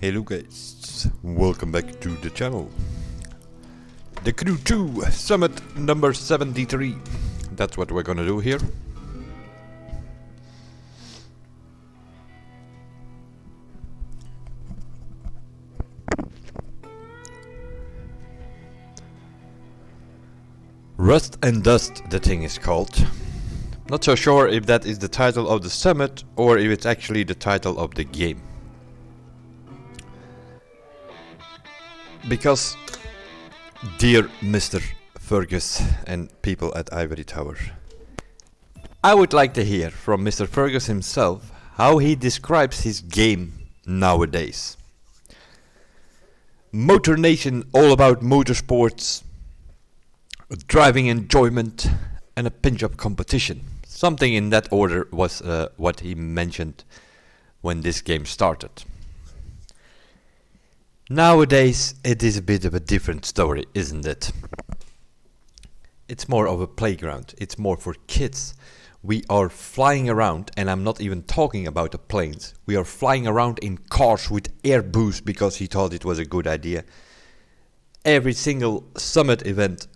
Hello guys, welcome back to the channel. The Crew 2 Summit number 73. That's what we're gonna do here. Rust and Dust, the thing is called. Not so sure if that is the title of the summit or if it's actually the title of the game. Because, dear Mr. Fergus and people at Ivory Tower, I would like to hear from Mr. Fergus himself how he describes his game nowadays. Motor Nation, all about motorsports, driving enjoyment and a pinch of competition. Something in that order was what he mentioned when this game started. Nowadays it is a bit of a different story, isn't it? It's more of a playground, it's more for kids. We are flying around, and I'm not even talking about the planes. We are flying around in cars with air boost because he thought it was a good idea. Every single summit event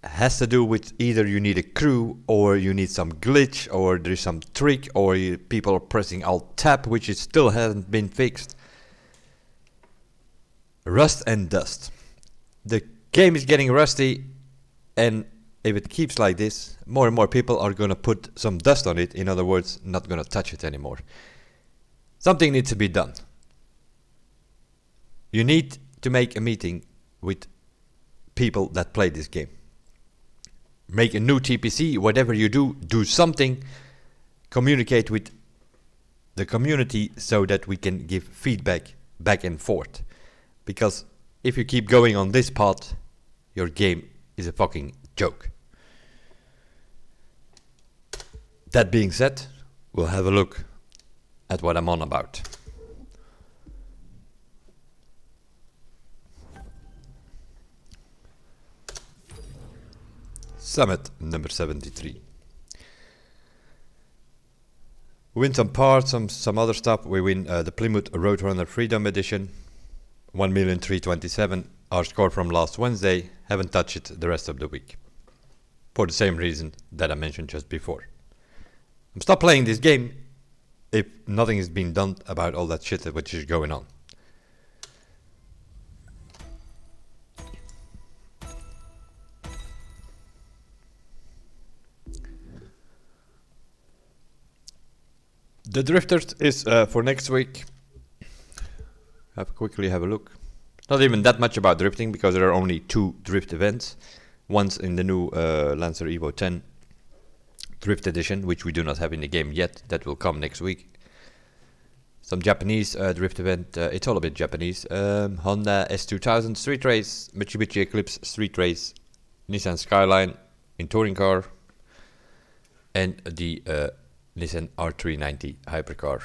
has to do with either you need a crew, or you need some glitch, or there's some trick, or people are pressing Alt Tab, which still hasn't been fixed. Rust and Dust. The game is getting rusty, and if it keeps like this, more and more people are gonna put some dust on it. In other words, not gonna touch it anymore. Something needs to be done. You need to make a meeting with people that play this game. Make a new TPC, whatever you do, do something. Communicate with the community so that we can give feedback back and forth. Because if you keep going on this path, your game is a fucking joke. That being said, we'll have a look at what I'm on about. Summit number 73. We win some parts, some other stuff. We win the Plymouth Roadrunner Freedom Edition. 1,327,000, our score from last Wednesday. Haven't touched it the rest of the week. For the same reason that I mentioned just before. I'm stop playing this game if nothing is being done about all that shit which is going on. The Drifters is for next week. Quickly have a look. Not even that much about drifting because there are only 2 drift events. One's in the new Lancer Evo 10 Drift Edition, which we do not have in the game yet. That will come next week. Some Japanese drift event. It's all a bit Japanese. Honda S2000 Street Race, Mitsubishi Eclipse Street Race, Nissan Skyline in touring car, and the Nissan R390 hypercar.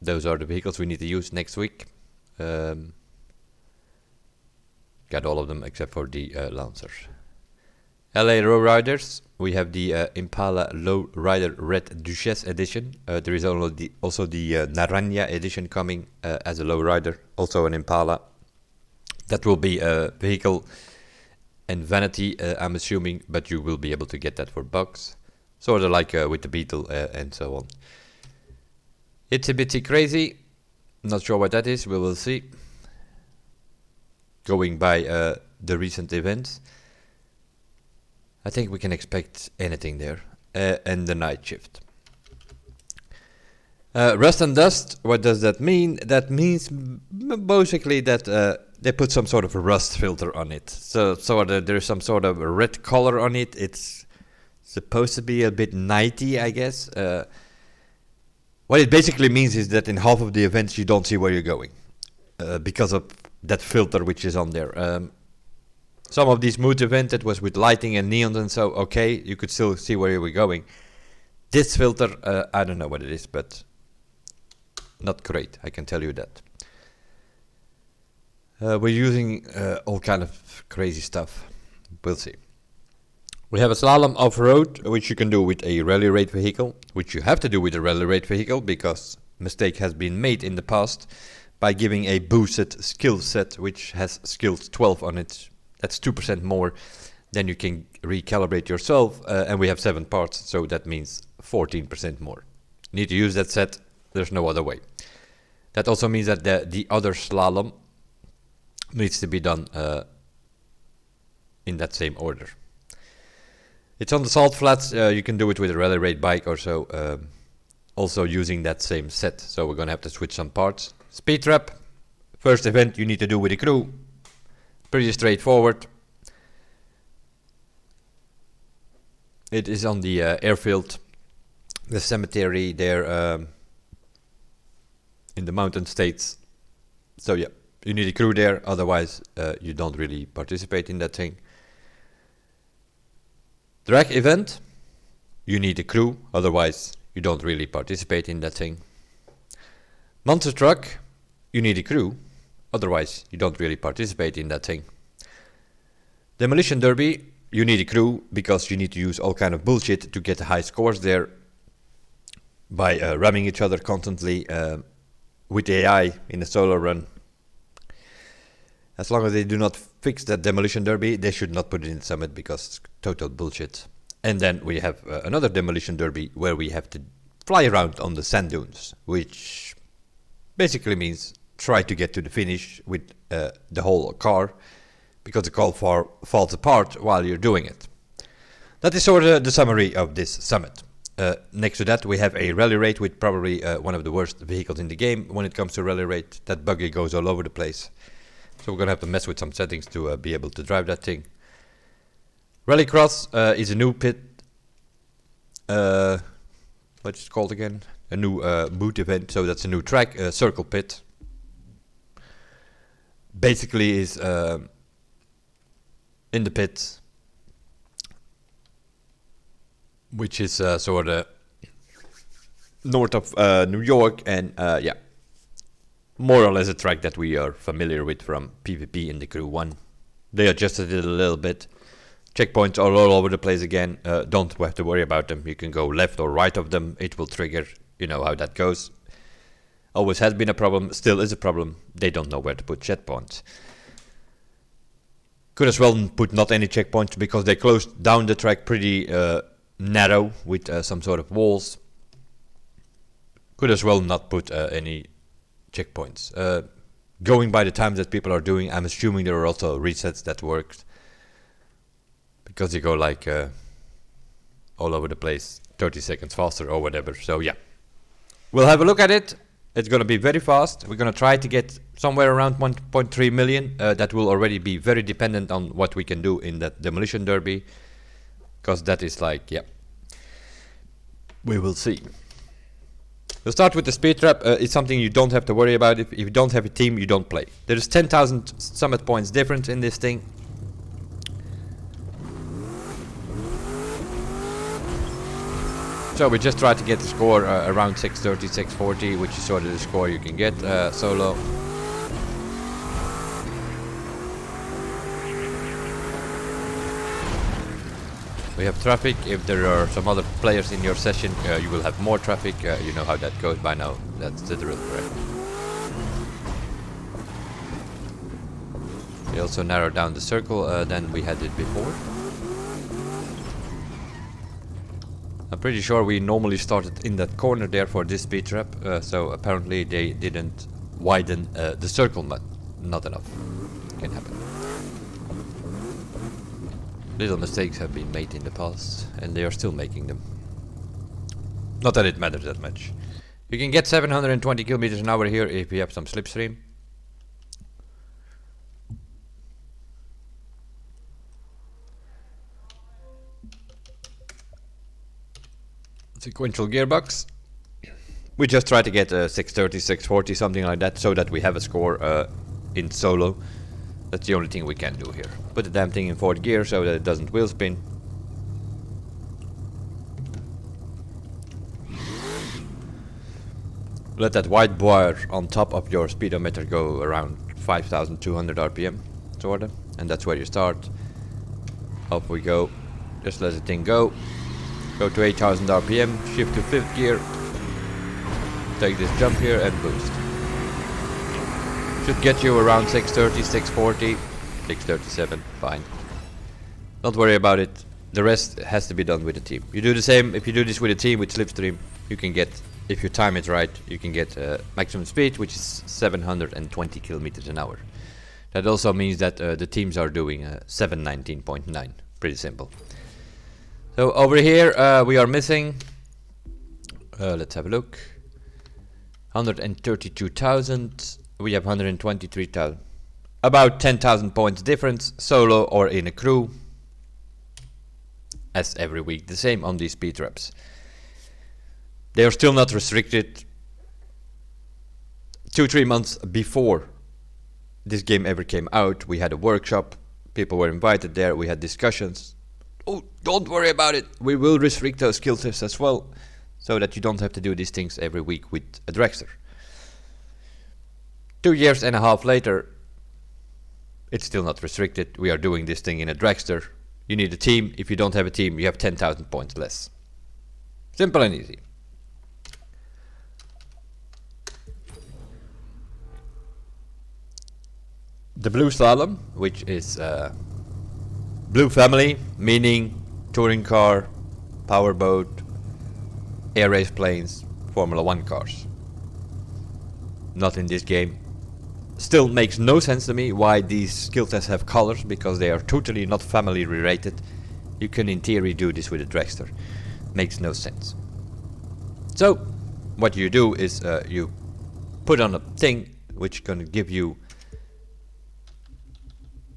Those are the vehicles we need to use next week. Got all of them except for the Lancers. LA Lowriders, we have the Impala Lowrider Red Duchesse edition. There is also the Naranja edition coming as a lowrider, also an Impala. That will be a vehicle and vanity, I'm assuming, but you will be able to get that for bucks. Sort of like with the Beetle and so on. It's a bit crazy. Not sure what that is, we will see. Going by the recent events, I think we can expect anything there. And the Night Shift. Rust and Dust, what does that mean? That means basically that they put some sort of a rust filter on it. So there's some sort of a red color on it. It's supposed to be a bit nighty, I guess. What it basically means is that in half of the events you don't see where you're going because of that filter which is on there. Some of these mood events, it was with lighting and neons and so, okay, you could still see where you were going. This filter, I don't know what it is, but not great, I can tell you that. We're using all kind of crazy stuff. We'll see. We have a slalom off-road, which you can do with a rally raid vehicle, which you have to do with a rally raid vehicle because mistake has been made in the past by giving a boosted skill set, which has skills 12 on it. That's 2% more than you can recalibrate yourself, and we have 7 parts, so that means 14% more. Need to use that set, there's no other way. That also means that the other slalom needs to be done in that same order. It's on the salt flats, you can do it with a rally raid bike or so, also using that same set, so we're gonna have to switch some parts. Speed trap, first event you need to do with the crew, pretty straightforward. It is on the airfield, the cemetery there in the mountain states. So yeah, you need a crew there, otherwise you don't really participate in that thing. Drag event, you need a crew, otherwise you don't really participate in that thing. Monster truck, you need a crew, otherwise you don't really participate in that thing. Demolition derby, you need a crew because you need to use all kind of bullshit to get the high scores there by ramming each other constantly with AI in a solo run. As long as they do not fix that demolition derby, they should not put it in Summit because it's total bullshit. And then we have another demolition derby where we have to fly around on the sand dunes, which basically means try to get to the finish with the whole car, because the car falls apart while you're doing it. That is sort of the summary of this summit. Next to that we have a rally raid with probably one of the worst vehicles in the game when it comes to rally raid. That buggy goes all over the place. So we're gonna have to mess with some settings to be able to drive that thing. Rallycross is a new pit. What's it called again? A new boot event. So that's a new track, circle pit. Basically is in the pit, which is sort of north of New York, and yeah, more or less a track that we are familiar with from PvP in the Crew 1. They adjusted it a little bit. Checkpoints are all over the place again. Don't have to worry about them. You can go left or right of them. It will trigger. You know how that goes. Always has been a problem. Still is a problem. They don't know where to put checkpoints. Could as well put not any checkpoints because they closed down the track pretty narrow with some sort of walls. Could as well not put any checkpoints. Going by the times that people are doing, I'm assuming there are also resets that worked. Because you go like all over the place, 30 seconds faster or whatever. So yeah, we'll have a look at it. It's going to be very fast. We're going to try to get somewhere around 1.3 million. That will already be very dependent on what we can do in that demolition derby. Because that is like, yeah, we will see. We'll start with the speed trap. It's something you don't have to worry about. If you don't have a team, you don't play. There's 10,000 summit points difference in this thing. So we just try to get the score around 630, 640, which is sort of the score you can get solo. We have traffic. If there are some other players in your session, you will have more traffic. You know how that goes by now. That's the drill, correct? We also narrowed down the circle than we had it before. I'm pretty sure we normally started in that corner there for this speed trap, so apparently they didn't widen the circle not enough. Can happen. Little mistakes have been made in the past, and they are still making them. Not that it matters that much. You can get 720 kilometers an hour here if you have some slipstream. Sequential gearbox. We just try to get 630, 640, something like that, so that we have a score in solo. That's the only thing we can do here. Put the damn thing in 4th gear so that it doesn't wheel spin. Let that white bar on top of your speedometer go around 5,200 RPM, sorta. And that's where you start. Up we go. Just let the thing go. Go to 8,000 RPM, shift to 5th gear. Take this jump here and boost. Should get you around 630, 640, 637, fine. Don't worry about it. The rest has to be done with the team. You do the same, if you do this with a team with Slipstream, you can get, if you time it right, you can get maximum speed, which is 720 kilometers an hour. That also means that the teams are doing 719.9. Pretty simple. So over here we are missing, let's have a look, 132,000. We have 123,000. About 10,000 points difference, solo or in a crew. As every week, the same on these speed traps. They are still not restricted. 2-3 months before this game ever came out, we had a workshop. People were invited there. We had discussions. Oh, don't worry about it. We will restrict those skill tests as well, so that you don't have to do these things every week with a dragster. 2.5 years later, it's still not restricted. We are doing this thing in a dragster. You need a team. If you don't have a team, you have 10,000 points less. Simple and easy. The Blue Slalom, which is Blue family, meaning touring car, powerboat, air race planes, Formula 1 cars. Not in this game. Still makes no sense to me why these skill tests have colors, because they are totally not family related. You can in theory do this with a dragster. Makes no sense. So what you do is you put on a thing which gonna give you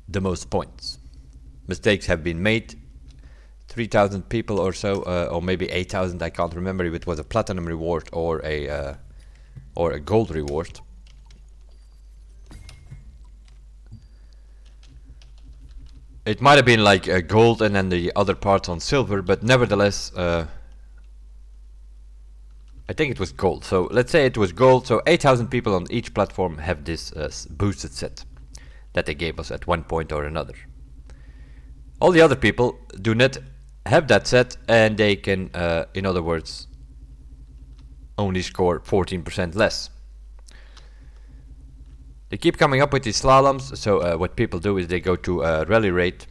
the most points. Mistakes have been made. 3,000 people or so, or maybe 8,000. I can't remember if it was a platinum reward or a gold reward. It might have been like a gold and then the other parts on silver, but nevertheless, I think it was gold. So let's say it was gold. So 8,000 people on each platform have this boosted set that they gave us at one point or another. All the other people do not have that set, and they can, in other words, only score 14% less. They keep coming up with these slaloms, so what people do is they go to Rally Rate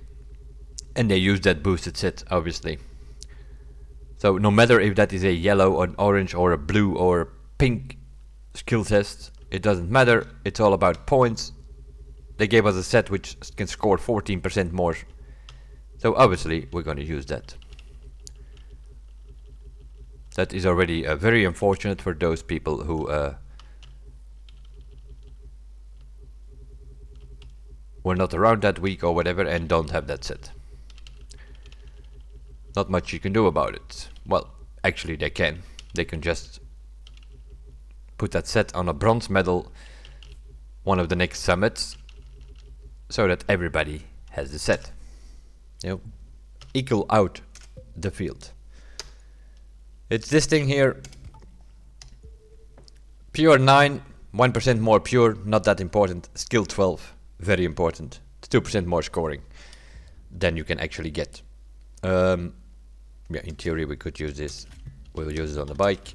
and they use that boosted set, obviously. So no matter if that is a yellow, an orange or a blue or a pink skill test, it doesn't matter, it's all about points. They gave us a set which can score 14% more, so obviously we're going to use that. That is already very unfortunate for those people who were not around that week or whatever and don't have that set. Not much you can do about it. Well, actually they can. They can just put that set on a bronze medal, one of the next summits, so that everybody has the set. You know, equal out the field. It's this thing here. Pure 9, 1% more pure, not that important. Skill 12. Very important. 2% more scoring than you can actually get. Yeah, in theory we could use this. We'll use it on the bike.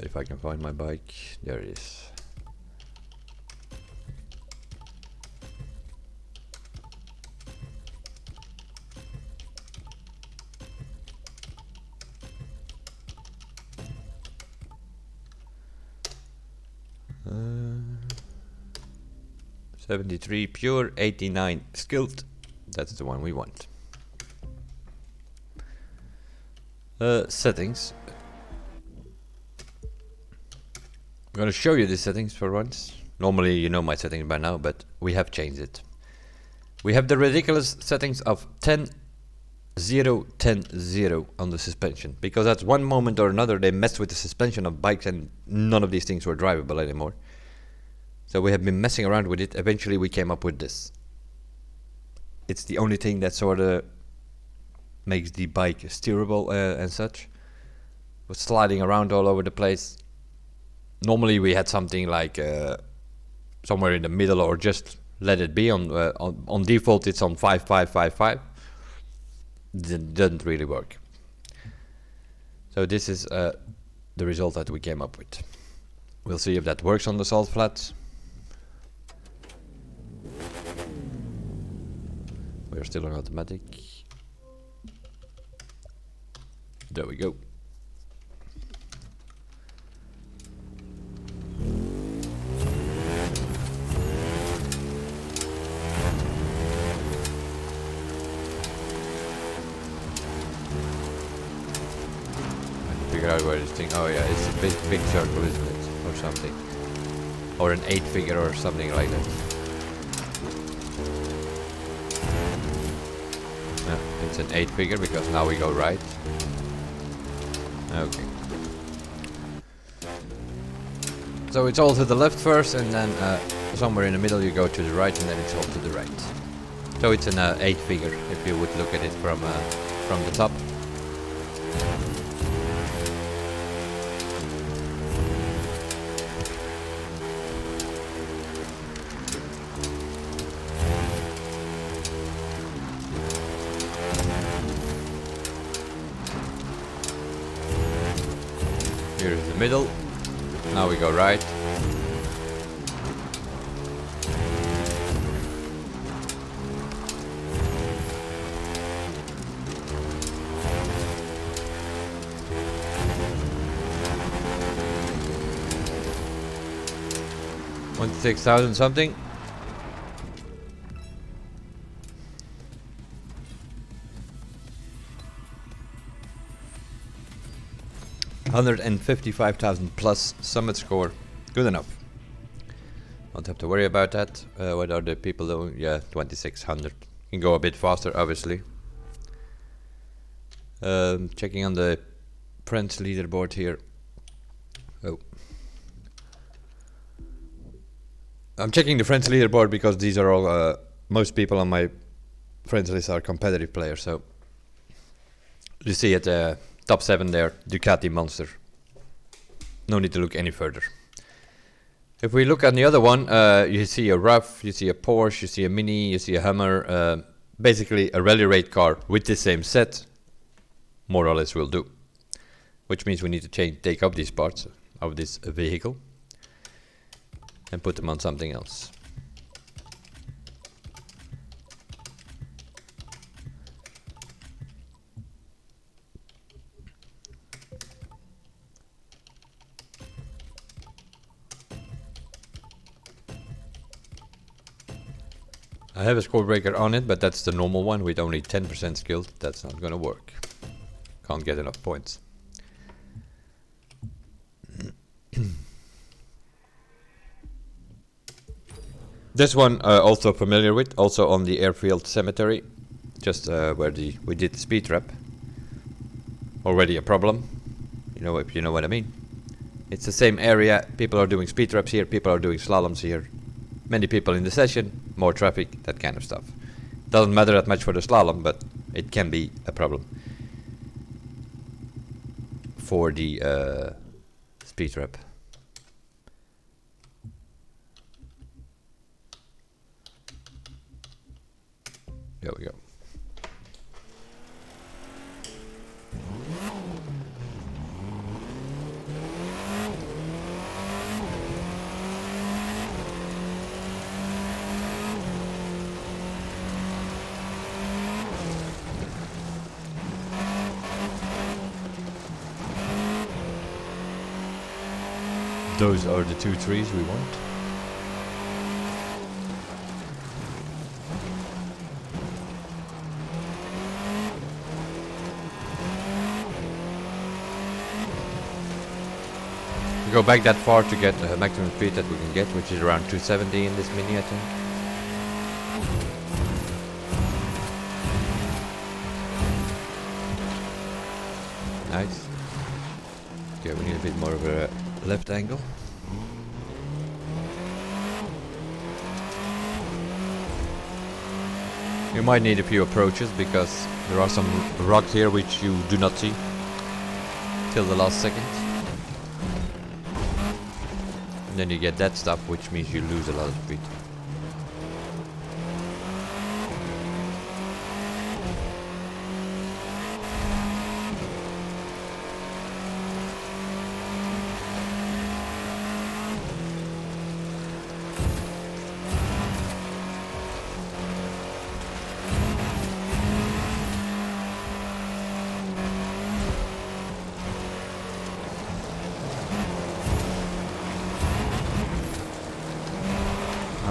If I can find my bike, there it is. Uh, 73 pure, 89 skilled. That's the one we want. Settings. I'm gonna show you the settings for once. Normally you know my settings by now, but we have changed it. We have the ridiculous settings of 10, 0, 10, 0 on the suspension, because at one moment or another they messed with the suspension of bikes and none of these things were drivable anymore. So we have been messing around with it. Eventually we came up with this. It's the only thing that sort of makes the bike steerable and such. Was sliding around all over the place. Normally we had something like somewhere in the middle, or just let it be on default. It's on 5555. doesn't really work. So this is the result that we came up with. We'll see if that works on the salt flats. We're still on automatic. There we go. Figure out where this thing. Oh yeah, it's a big circle, isn't it, or something, or an 8 figure or something like that. No, it's an 8 figure because now we go right. Okay. So it's all to the left first, and then somewhere in the middle you go to the right, and then it's all to the right. So it's an 8 figure if you would look at it from the top. Here's the middle. Now we go right. $26,000 something. $155,000 plus summit score. Good enough. Don't have to worry about that. What are the people doing? Yeah, 2600. Can go a bit faster, obviously. Checking on the friends leaderboard here. Oh. I'm checking the friends leaderboard because these are all most people on my friends list are competitive players. So you see at the top 7 there, Ducati Monster. No need to look any further. If we look at the other one, you see a RAV, you see a Porsche, you see a Mini, you see a Hummer. Basically a rally raid car with the same set, more or less will do. Which means we need to take up these parts of this vehicle and put them on something else. I have a score breaker on it, but that's the normal one with only 10% skilled. That's not gonna work. Can't get enough points. This one also familiar with, also on the airfield cemetery, just where we did the speed trap. Already a problem, you know, if you know what I mean. It's the same area. People are doing speed traps here. People are doing slaloms here. Many people in the session, more traffic, that kind of stuff. Doesn't matter that much for the slalom, but it can be a problem for the speed trap. There we go. Those are the 2 trees we want. We go back that far to get the maximum speed that we can get, which is around 270 in this Mini, I think. Nice. Okay, we need a bit more of a left angle. You might need a few approaches because there are some rocks here which you do not see till the last second. And then you get that stuff, which means you lose a lot of speed.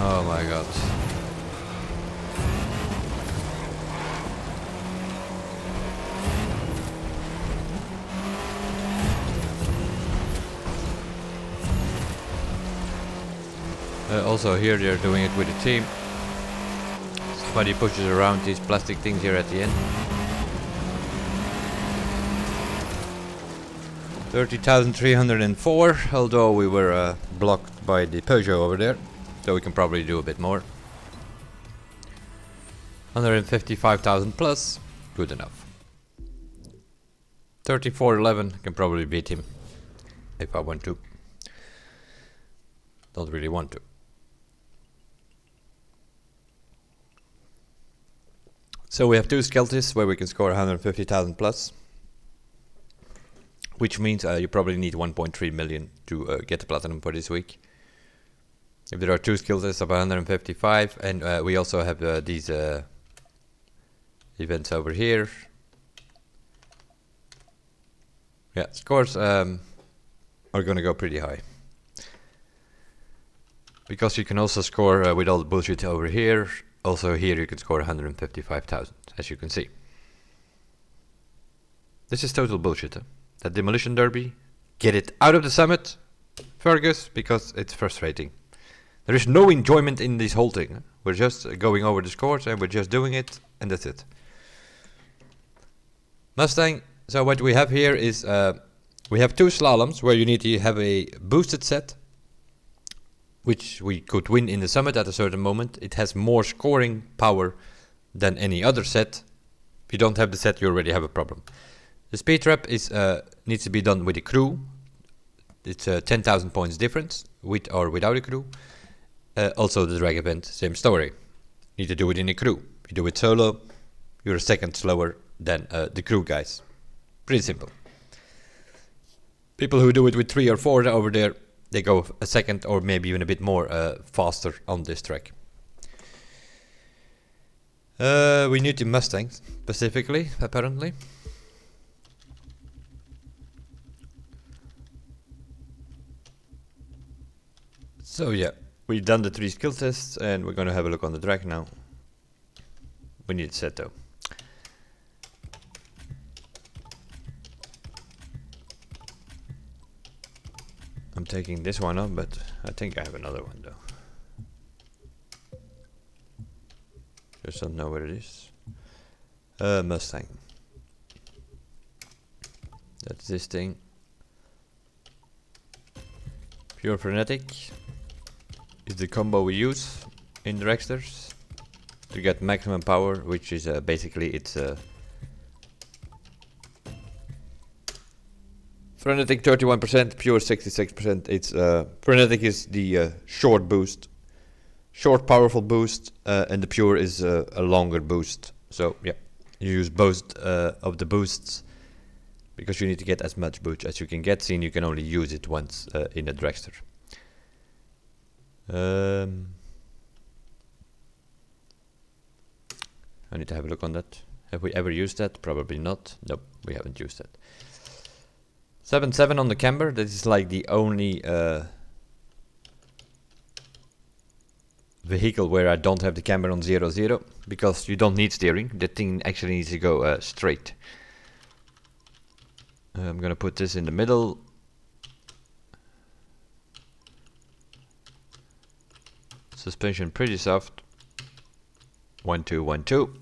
Oh my god. Also here they're doing it with a team. Somebody pushes around these plastic things here at the end. 30,304, although we were blocked by the Peugeot over there, so we can probably do a bit more. 155,000 plus, good enough. 3411 can probably beat him if I want to. Don't really want to. So we have two skelties where we can score 150,000 plus, which means you probably need 1.3 million to get the platinum for this week. If there are two skelties of 155, and we also have these events over here. Yeah, scores are gonna go pretty high. Because you can also score with all the bullshit over here. Also here you can score 155,000, as you can see. This is total bullshit. That demolition derby, get it out of the summit, Fergus, because it's frustrating. There is no enjoyment in this whole thing. We're just going over the scores and we're just doing it, and that's it. Mustang, so what we have here is, we have two slaloms where you need to have a boosted set, which we could win in the summit at a certain moment. It has more scoring power than any other set. If you don't have the set, you already have a problem. The speed trap is needs to be done with a crew. It's 10,000 points difference, with or without a crew. Also the drag event, same story. Need to do it in a crew. If you do it solo, you're a second slower than the crew guys. Pretty simple. People who do it with 3 or 4 over there, they go a second or maybe even a bit more faster on this track. We need the Mustangs specifically, apparently. So yeah, we've done the 3 skill tests and we're gonna have a look on the track now. We need a set though. I'm taking this one off, but I think I have another one though. Just don't know where it is. Mustang. That's this thing. Pure Frenetic is the combo we use in dragsters to get maximum power, which is basically it's Frenetic 31%, Pure 66%. It's Frenetic is the short boost, short powerful boost, and the Pure is a longer boost. So yeah, you use both of the boosts because you need to get as much boost as you can get, seeing you can only use it once in a dragster. I need to have a look on that. Have we ever used that? Probably not. Nope, we haven't used that. 7.7 on the camber. That is like the only vehicle where I don't have the camber on 0.0 because you don't need steering. The thing actually needs to go straight. I'm gonna put this in the middle. Suspension pretty soft. 1 2 1 2.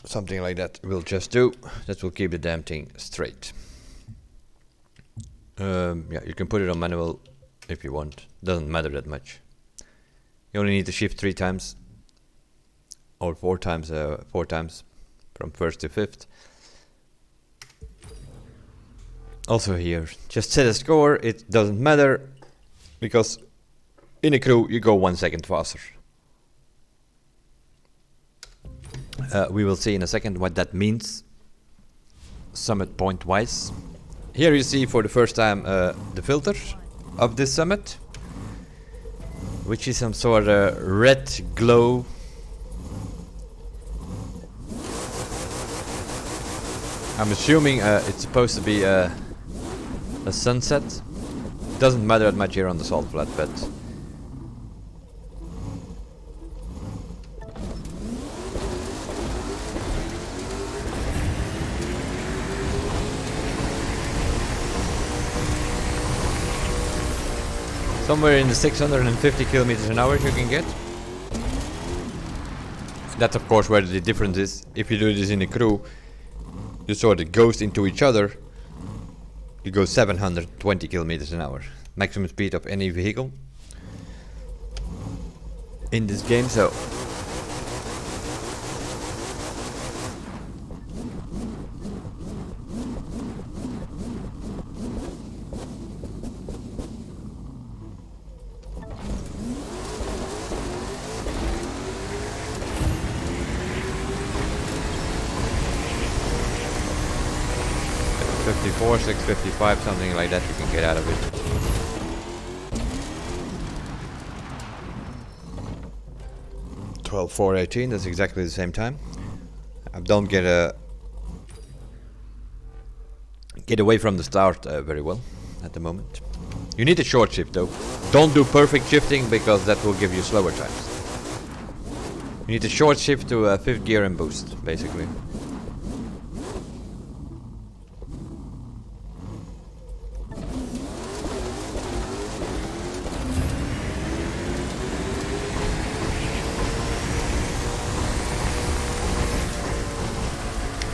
Something like that will just do. That will keep the damn thing straight. Yeah, you can put it on manual if you want. Doesn't matter that much. You only need to shift 3 times or 4 times. 4 times from first to fifth. Also here, just set a score. It doesn't matter because in a crew you go 1 second faster. We will see in a second what that means, summit point wise. Here you see for the first time the filter of this summit, which is some sort of red glow. I'm assuming it's supposed to be a sunset. doesn't matter that much here on the salt flat, but somewhere in the 650 kilometers an hour you can get. That's of course where the difference is. If you do this in a crew, you sort of ghost into each other. You go 720 kilometers an hour, maximum speed of any vehicle in this game. So .54, 655, something like that you can get out of it. .12.418, that's exactly the same time. I don't get away from the start very well at the moment. You need a short shift though. Don't do perfect shifting because that will give you slower times. You need a short shift to 5th gear and boost, basically.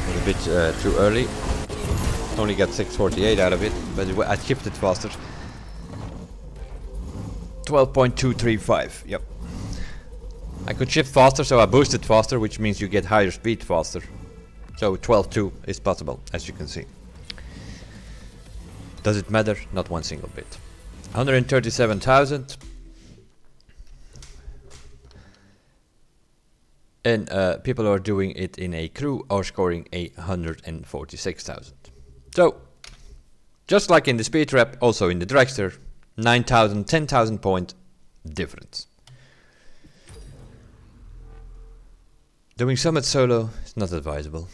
A bit too early. Only got 648 out of it, but I shifted faster. 12.235, yep. I could shift faster, so I boosted faster, which means you get higher speed faster. So 12.2 is possible, as you can see. Does it matter? Not one single bit. 137,000. And people who are doing it in a crew are scoring 146,000. So, just like in the speed trap, also in the dragster, 9,000, 10,000 point difference. Doing summit solo is not advisable.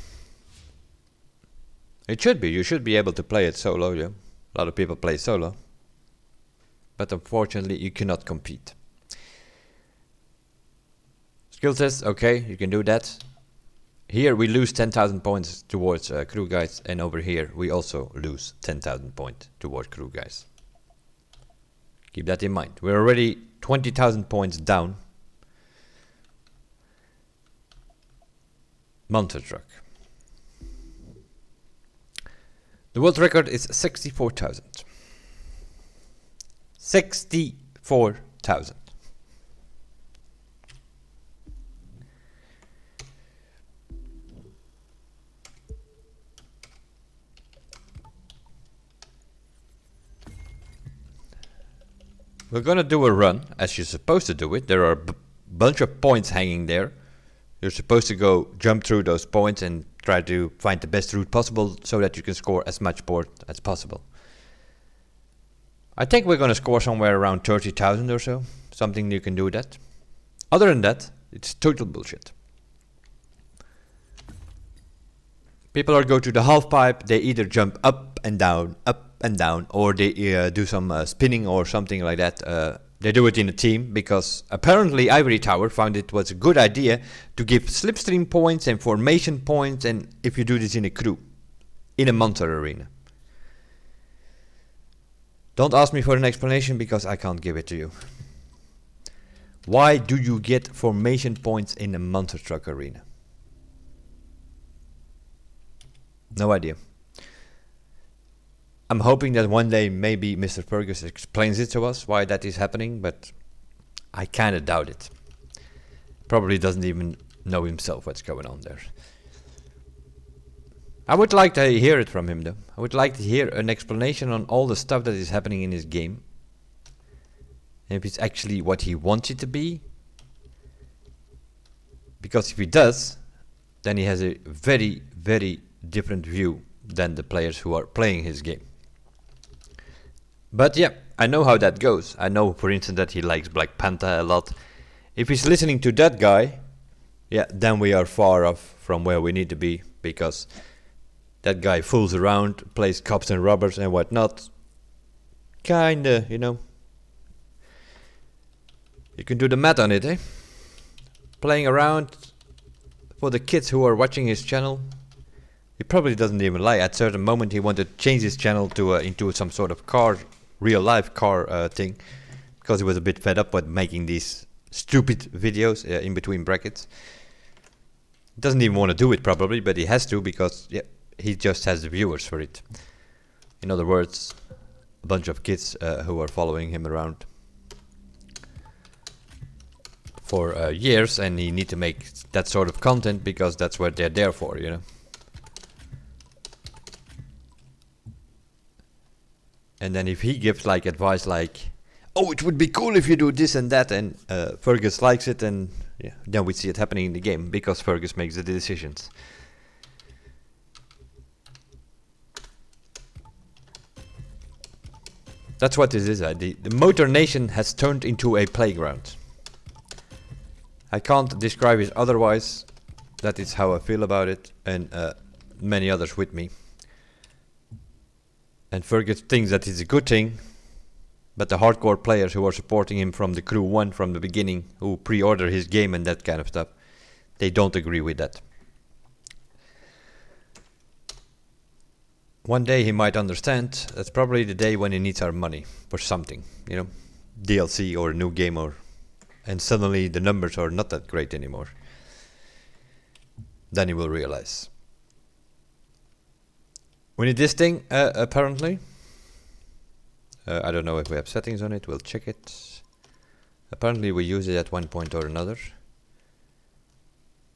It should be. You should be able to play it solo. Yeah, a lot of people play solo, but unfortunately, you cannot compete. Skill test, okay, you can do that. Here we lose 10,000 points towards crew guys, and over here we also lose 10,000 points towards crew guys. Keep that in mind. We're already 20,000 points down. Monster truck. The world record is 64,000. 64,000. We're gonna do a run as you're supposed to do it. There are a bunch of points hanging there. You're supposed to go jump through those points and try to find the best route possible so that you can score as much port as possible. I think we're gonna score somewhere around 30,000 or so. Something you can do that. Other than that, it's total bullshit. People are go to the half pipe, they either jump up and down, or they do some spinning or something like that. They do it in a team because apparently Ivory Tower found it was a good idea to give slipstream points and formation points, and if you do this in a crew, in a monster arena. Don't ask me for an explanation because I can't give it to you. Why do you get formation points in a monster truck arena? No idea. I'm hoping that one day maybe Mr. Fergus explains it to us why that is happening, but I kind of doubt it. Probably doesn't even know himself what's going on there. I would like to hear it from him though. I would like to hear an explanation on all the stuff that is happening in his game. And if it's actually what he wants it to be. Because if he does, then he has a very, very different view than the players who are playing his game. But yeah, I know how that goes. I know, for instance, that he likes Black Panther a lot. If he's listening to that guy, yeah, then we are far off from where we need to be, because that guy fools around, plays cops and robbers and whatnot. kinda, you know. You can do the math on it, eh? Playing around for the kids who are watching his channel. He probably doesn't even lie. At a certain moment he wanted to change his channel to into some sort of car, real life car thing. Because he was a bit fed up with making these stupid videos in between brackets. He doesn't even want to do it probably, but he has to because he just has the viewers for it. In other words, a bunch of kids who are following him around for years, and he need to make that sort of content because that's what they're there for, you know. And then if he gives like advice like, oh, it would be cool if you do this and that, and Fergus likes it, and yeah, then we see it happening in the game because Fergus makes the decisions. That's what this is. The Motor Nation has turned into a playground. I can't describe it otherwise. That is how I feel about it, and many others with me. And Fergus thinks that it's a good thing, but the hardcore players who are supporting him from the crew 1 from the beginning, who pre-order his game and that kind of stuff, they don't agree with that. One day he might understand. That's probably the day when he needs our money for something, you know, DLC or a new game, and suddenly the numbers are not that great anymore. Then he will realize. We need this thing, apparently. I don't know if we have settings on it, we'll check it. Apparently we use it at one point or another.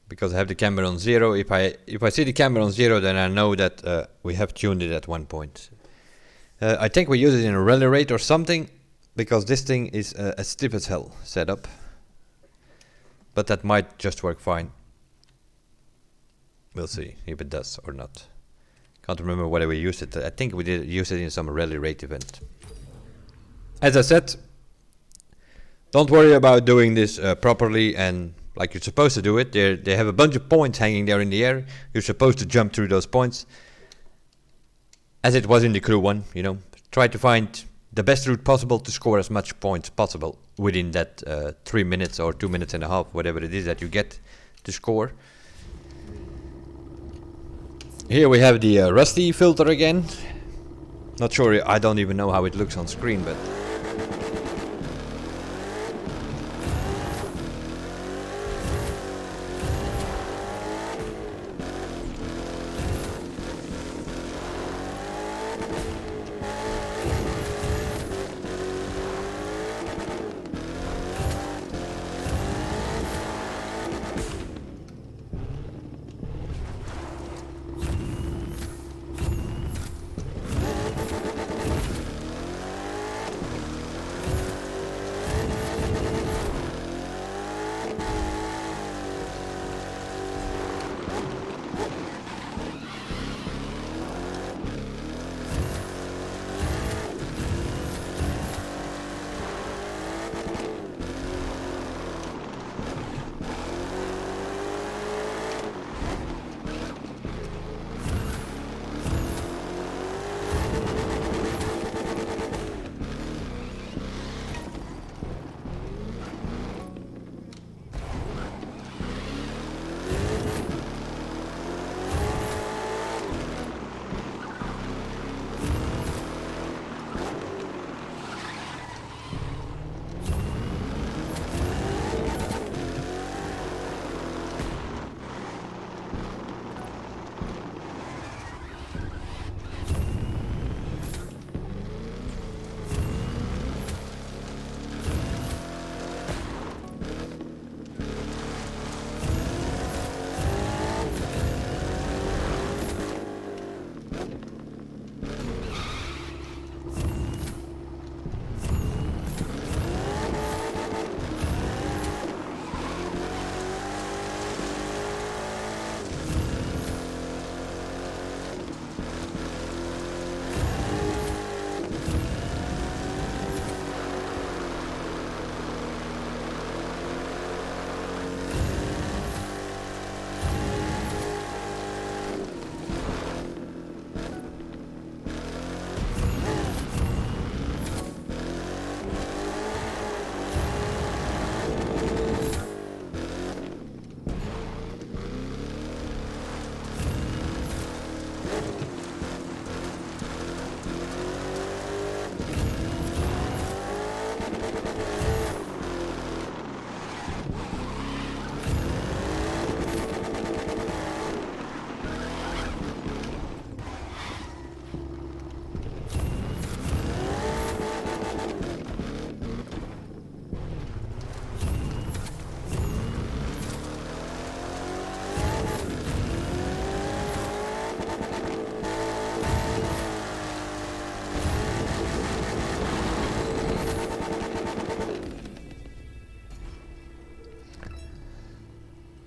Because I have the camera on 0, if I see the camera on 0, then I know that we have tuned it at one point. I think we use it in a rally rate or something, because this thing is as stiff as hell set up. But that might just work fine. We'll see if it does or not. Can't remember whether we used it. I think we did use it in some rally rate event. As I said, don't worry about doing this properly and like you're supposed to do it. They have a bunch of points hanging there in the air. You're supposed to jump through those points. As it was in the crew 1, you know. Try to find the best route possible to score as much points possible within that 3 minutes or 2 minutes and a half, whatever it is that you get to score. Here we have the rusty filter again. Not sure, I don't even know how it looks on screen, but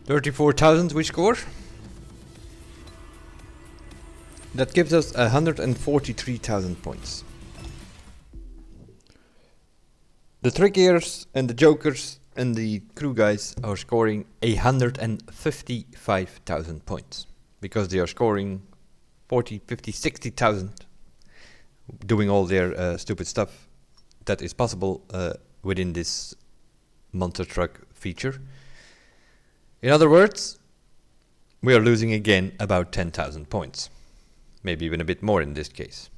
34,000 we score. That gives us 143,000 points. The trickiers and the jokers and the crew guys are scoring 155,000 points. Because they are scoring 40, 50, 60,000 doing all their stupid stuff that is possible within this monster truck feature. In other words, we are losing again about 10,000 points. Maybe even a bit more in this case.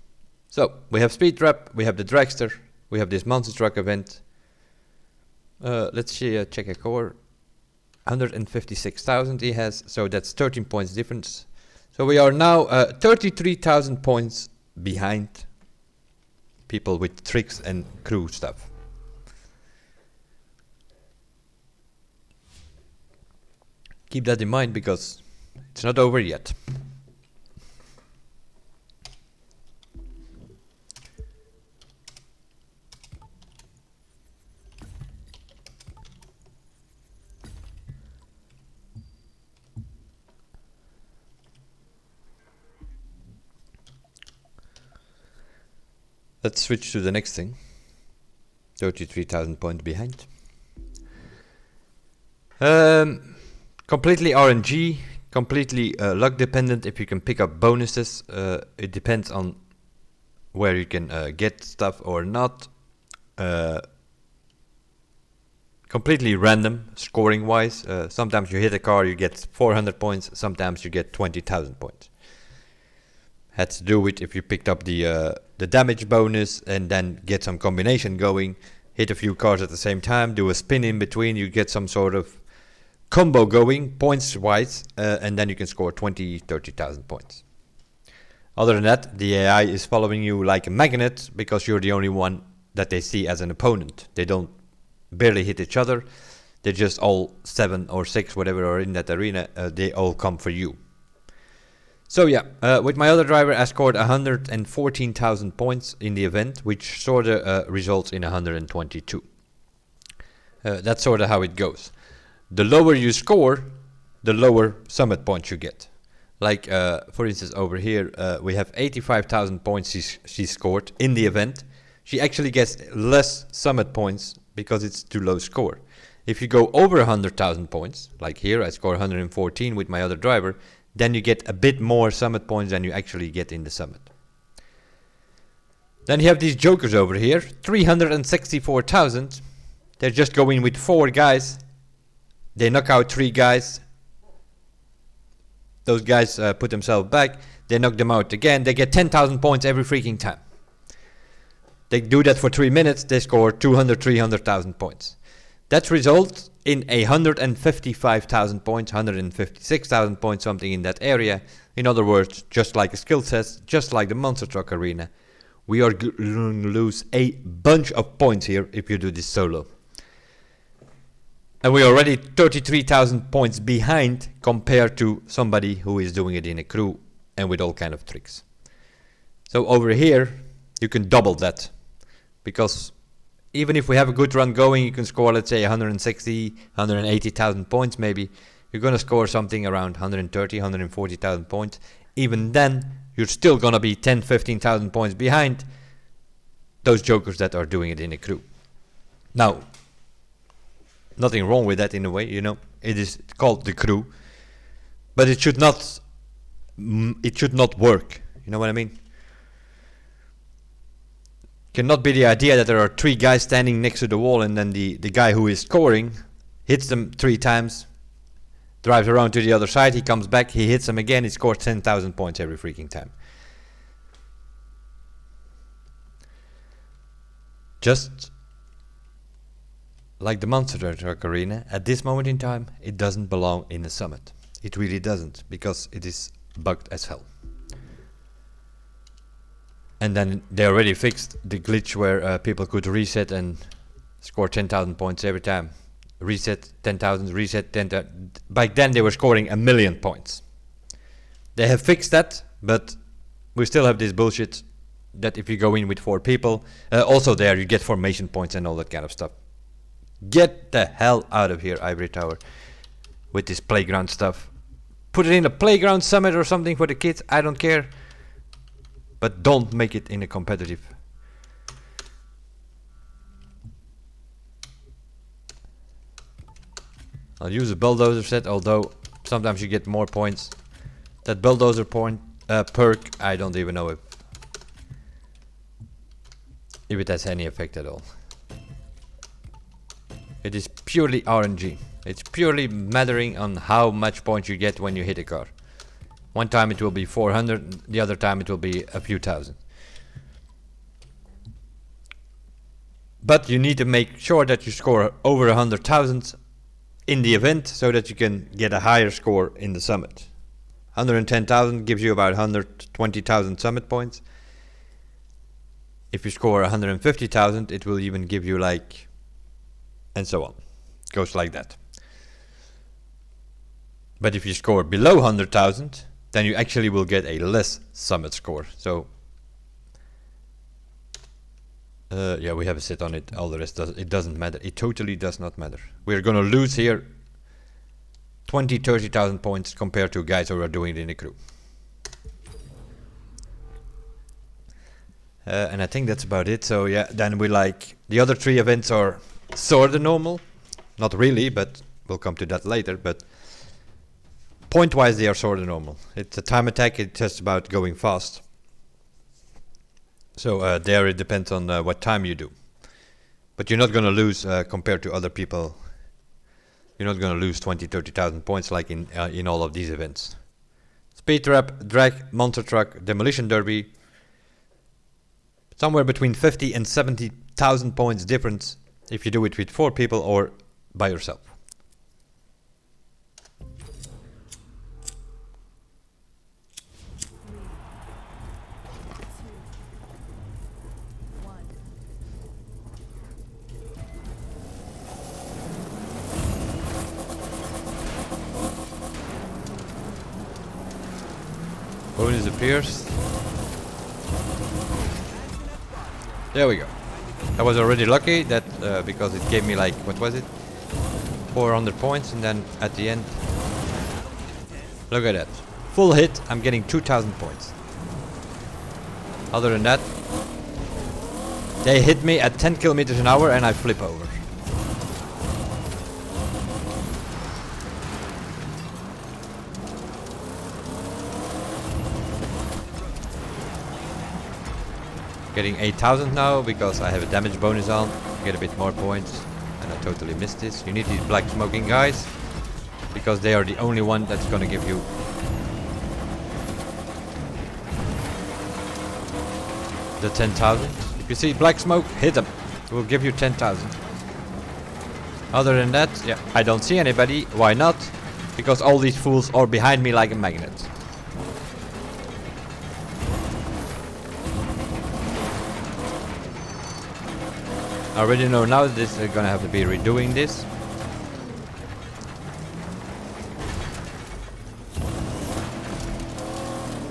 So, we have Speed Trap, we have the Dragster, we have this monster truck event. Let's see, check a core. 156,000 he has, so that's 13 points difference. So we are now 33,000 points behind people with tricks and crew stuff. Keep that in mind because it's not over yet. Let's switch to the next thing. 33,000 points behind. Completely RNG, completely luck dependent if you can pick up bonuses. It depends on where you can get stuff or not. Completely random scoring wise. Sometimes you hit a car, you get 400 points, sometimes you get 20,000 points. Had to do with if you picked up the damage bonus and then get some combination going, hit a few cars at the same time, do a spin in between, you get some sort of combo going points wise, and then you can score 20, 30,000 points. Other than that, the AI is following you like a magnet because you're the only one that they see as an opponent. They don't barely hit each other. They're just all 7 or 6, whatever are in that arena. They all come for you. So yeah, with my other driver, I scored 114,000 points in the event, which sort of results in 122. That's sort of how it goes. The lower you score, the lower summit points you get. Like, for instance, over here, we have 85,000 points she scored in the event. She actually gets less summit points because it's too low score. If you go over 100,000 points, like here, I score 114 with my other driver, then you get a bit more summit points than you actually get in the summit. Then you have these jokers over here, 364,000. They're just going with 4 guys. They knock out 3 guys. Those guys put themselves back. They knock them out again. They get 10,000 points every freaking time. They do that for 3 minutes. They score 300,000 points. That results in 155,000 points, 156,000 points, something in that area. In other words, just like a skill test, just like the monster truck arena, we are going to lose a bunch of points here if you do this solo. And we're already 33,000 points behind compared to somebody who is doing it in a crew and with all kind of tricks. So over here, you can double that. Because even if we have a good run going, you can score, let's say, 160, 180,000 points maybe. You're going to score something around 130, 140,000 points. Even then, you're still going to be 10, 15,000 points behind those jokers that are doing it in a crew. Now, nothing wrong with that in a way, you know. It is called the crew. But it should not work. You know what I mean? Cannot be the idea that there are 3 guys standing next to the wall and then the guy who is scoring hits them 3 times, drives around to the other side, he comes back, he hits them again, he scores 10,000 points every freaking time. Just like the monster truck arena, at this moment in time, it doesn't belong in the summit. It really doesn't, because it is bugged as hell. And then they already fixed the glitch where people could reset and score 10,000 points every time. Reset 10,000, reset 10,000. Back then they were scoring 1,000,000 points. They have fixed that, but we still have this bullshit that if you go in with 4 people, also there you get formation points and all that kind of stuff. Get the hell out of here, Ivory Tower. with this playground stuff. Put it in a playground summit or something for the kids, I don't care. But don't make it in a competitive. I'll use a bulldozer set, although sometimes you get more points. That bulldozer perk, I don't even know if it has any effect at all. It is purely RNG. It's purely mattering on how much points you get when you hit a car. One time it will be 400, the other time it will be a few thousand. But you need to make sure that you score over 100,000 in the event so that you can get a higher score in the summit. 110,000 gives you about 120,000 summit points. If you score 150,000, it will even give you like, and so on. It goes like that. But if you score below 100,000, then you actually will get a less summit score. So, yeah, we have a set on it. All the rest it doesn't matter. It totally does not matter. We're gonna lose here 20-30,000 points compared to guys who are doing it in the crew. And I think that's about it. So yeah, then we like the other 3 events are sort of normal, not really, but we'll come to that later. But point wise they are sort of normal. It's a time attack, it's just about going fast. So there it depends on what time you do, but you're not gonna lose compared to other people. You're not gonna lose 20-30,000 points like in all of these events. Speed trap, drag, monster truck, demolition derby. Somewhere between 50 and 70,000 points difference if you do it with 4 people or by yourself. Bonus appears. There we go. I was already lucky that because it gave me like, what was it? 400 points, and then at the end, look at that. Full hit, I'm getting 2,000 points. Other than that, they hit me at 10 kilometers an hour and I flip over. Getting 8,000 now because I have a damage bonus on. Get a bit more points, and I totally missed this. You need these black smoking guys because they are the only one that's gonna give you the 10,000. If you see black smoke, hit them. It will give you 10,000. Other than that, yeah, I don't see anybody. Why not? Because all these fools are behind me like a magnet. I already know now that this is gonna have to be redoing this.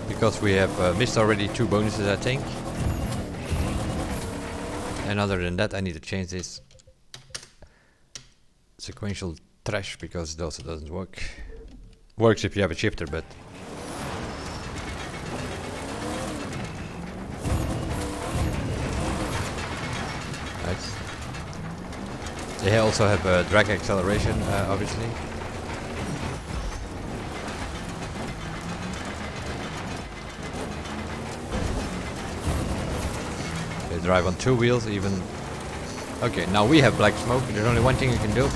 Because we have missed already 2 bonuses, I think. And other than that, I need to change this sequential trash because it also doesn't work. Works if you have a shifter, but nice. They also have drag acceleration, obviously. They drive on 2 wheels even. Okay, now we have black smoke. There's only one thing you can do.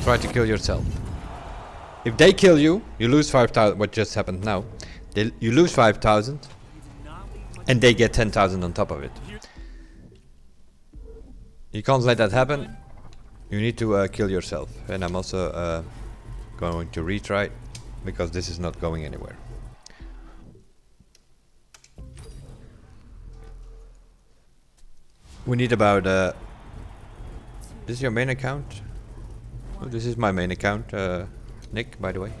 Try to kill yourself. If they kill you, you lose 5,000. What just happened now? You lose 5,000 and they get 10,000 on top of it. You can't let that happen. You need to kill yourself. And I'm also going to retry because this is not going anywhere. We need about this is your main account? Oh, this is my main account, Nick, by the way.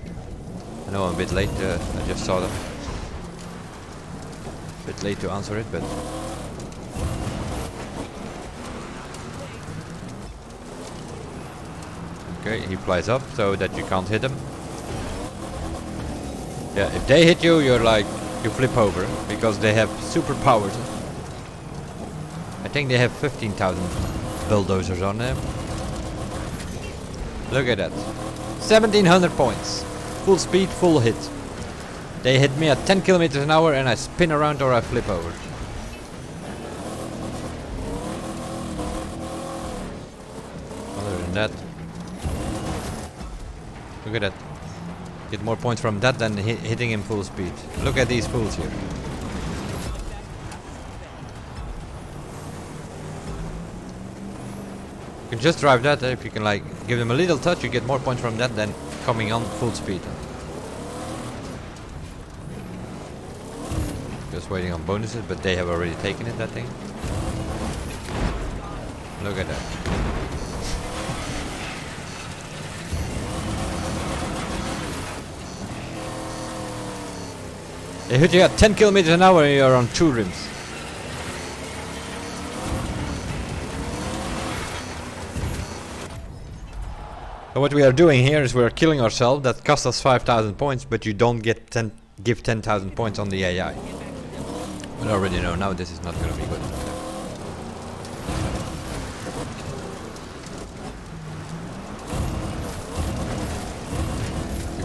I know I'm a bit late, I just saw that. A bit late to answer it, but Okay, he flies up so that you can't hit him. Yeah, if they hit you, you're like, you flip over because they have superpowers. I think they have 15,000 bulldozers on them. Look at that. 1700 points. Full speed, full hit. They hit me at 10 kilometers an hour and I spin around or I flip over. Other than that, look at that. Get more points from that than hitting him full speed. Look at these fools here. You can just drive that. If you can like give them a little touch, you get more points from that than coming on full speed. Just waiting on bonuses, but they have already taken it, that thing. Look at that. They hit you at 10 kilometers an hour and you're on 2 rims. So what we are doing here is we are killing ourselves. That cost us 5,000 points, but you don't get give 10,000 points on the AI. But I already know now this is not going to be good.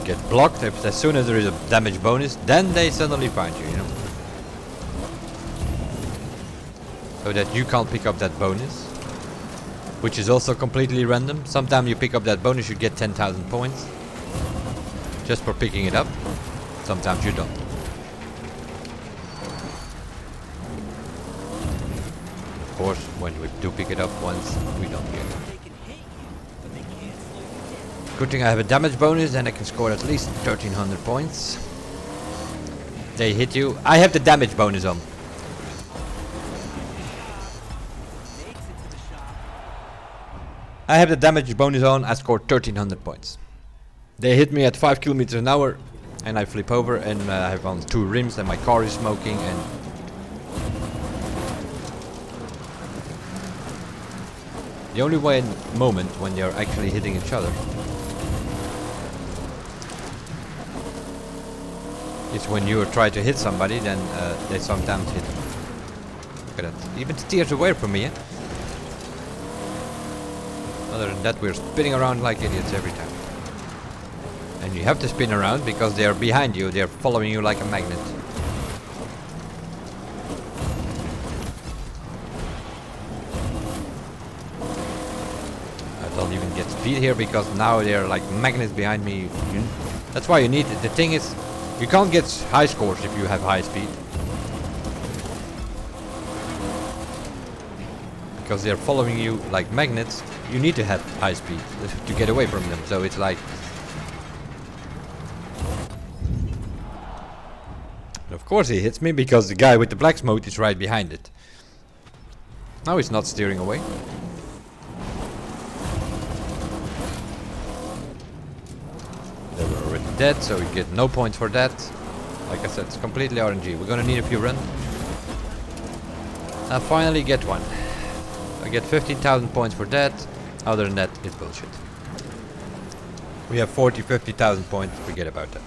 Get blocked as soon as there is a damage bonus, then they suddenly find you, you know. So that you can't pick up that bonus, which is also completely random. Sometimes you pick up that bonus, you get 10,000 points just for picking it up. Sometimes you don't. Of course, when we do pick it up once, we don't get it. Good thing I have a damage bonus, then I can score at least 1,300 points. They hit you. I have the damage bonus on. I have the damage bonus on. I scored 1,300 points. They hit me at 5 kilometers an hour, and I flip over, and I have on 2 rims, and my car is smoking, and the only moment when you're actually hitting each other is when you try to hit somebody, then they sometimes hit. Look at that. Even steers away from me, eh? Other than that, we're spinning around like idiots every time. And you have to spin around because they are behind you, they are following you like a magnet. I don't even get speed here because now they are like magnets behind me. That's why you need it. The thing is, you can't get high scores if you have high speed. Because they're following you like magnets, you need to have high speed to get away from them. So it's like... Of course he hits me because the guy with the black smoke is right behind it. Now he's not steering away. They were already dead, so we get no points for that. Like I said, it's completely RNG. We're gonna need a few runs. I finally get one. I get 15,000 points for that. Other than that, it's bullshit. We have 50,000 points. Forget about that.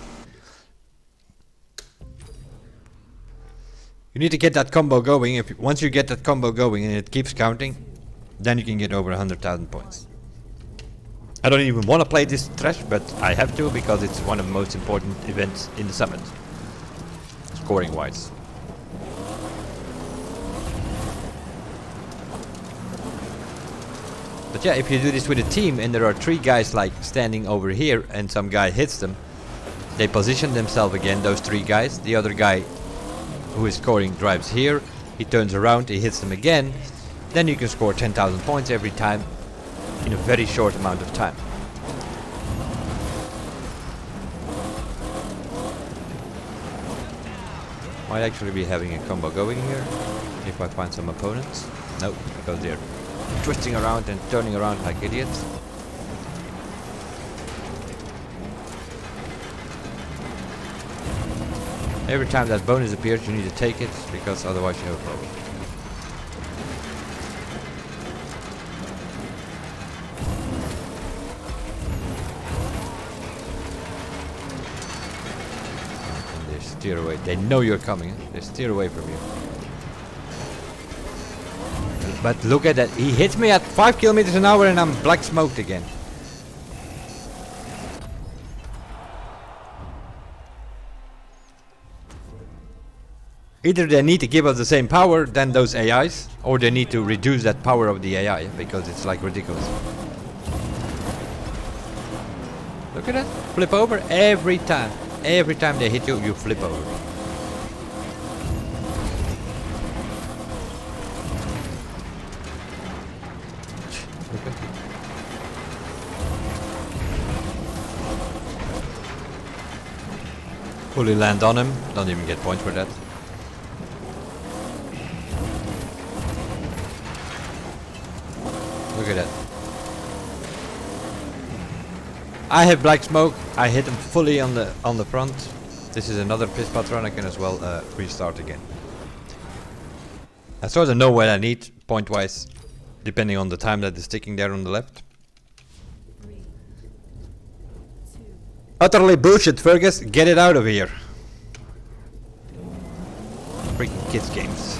You need to get that combo going. Once you get that combo going and it keeps counting, then you can get over 100,000 points. I don't even want to play this trash, but I have to because it's one of the most important events in the summit, scoring wise. But yeah, if you do this with a team and there are 3 guys like standing over here and some guy hits them, they position themselves again, those 3 guys. The other guy who is scoring drives here, he turns around, he hits them again. Then you can score 10,000 points every time in a very short amount of time. Might actually be having a combo going here if I find some opponents. No, because they're twisting around and turning around like idiots. Every time that bonus appears, you need to take it because otherwise you have a problem. steer away. They know you're coming. They steer away from you. But look at that. He hits me at 5 kilometers an hour and I'm black smoked again. Either they need to give us the same power than those AIs, or they need to reduce that power of the AI, because it's like ridiculous. Look at that. Flip over every time. Every time they hit you, you flip over. Fully land on him. Don't even get points for that. Look at that. I have black smoke. I hit him fully on the front. This is another piss pot run. I can as well restart again. I sort of know what I need point wise, depending on the time that is sticking there on the left. Utterly bullshit, Fergus. Get it out of here. Freaking kids games.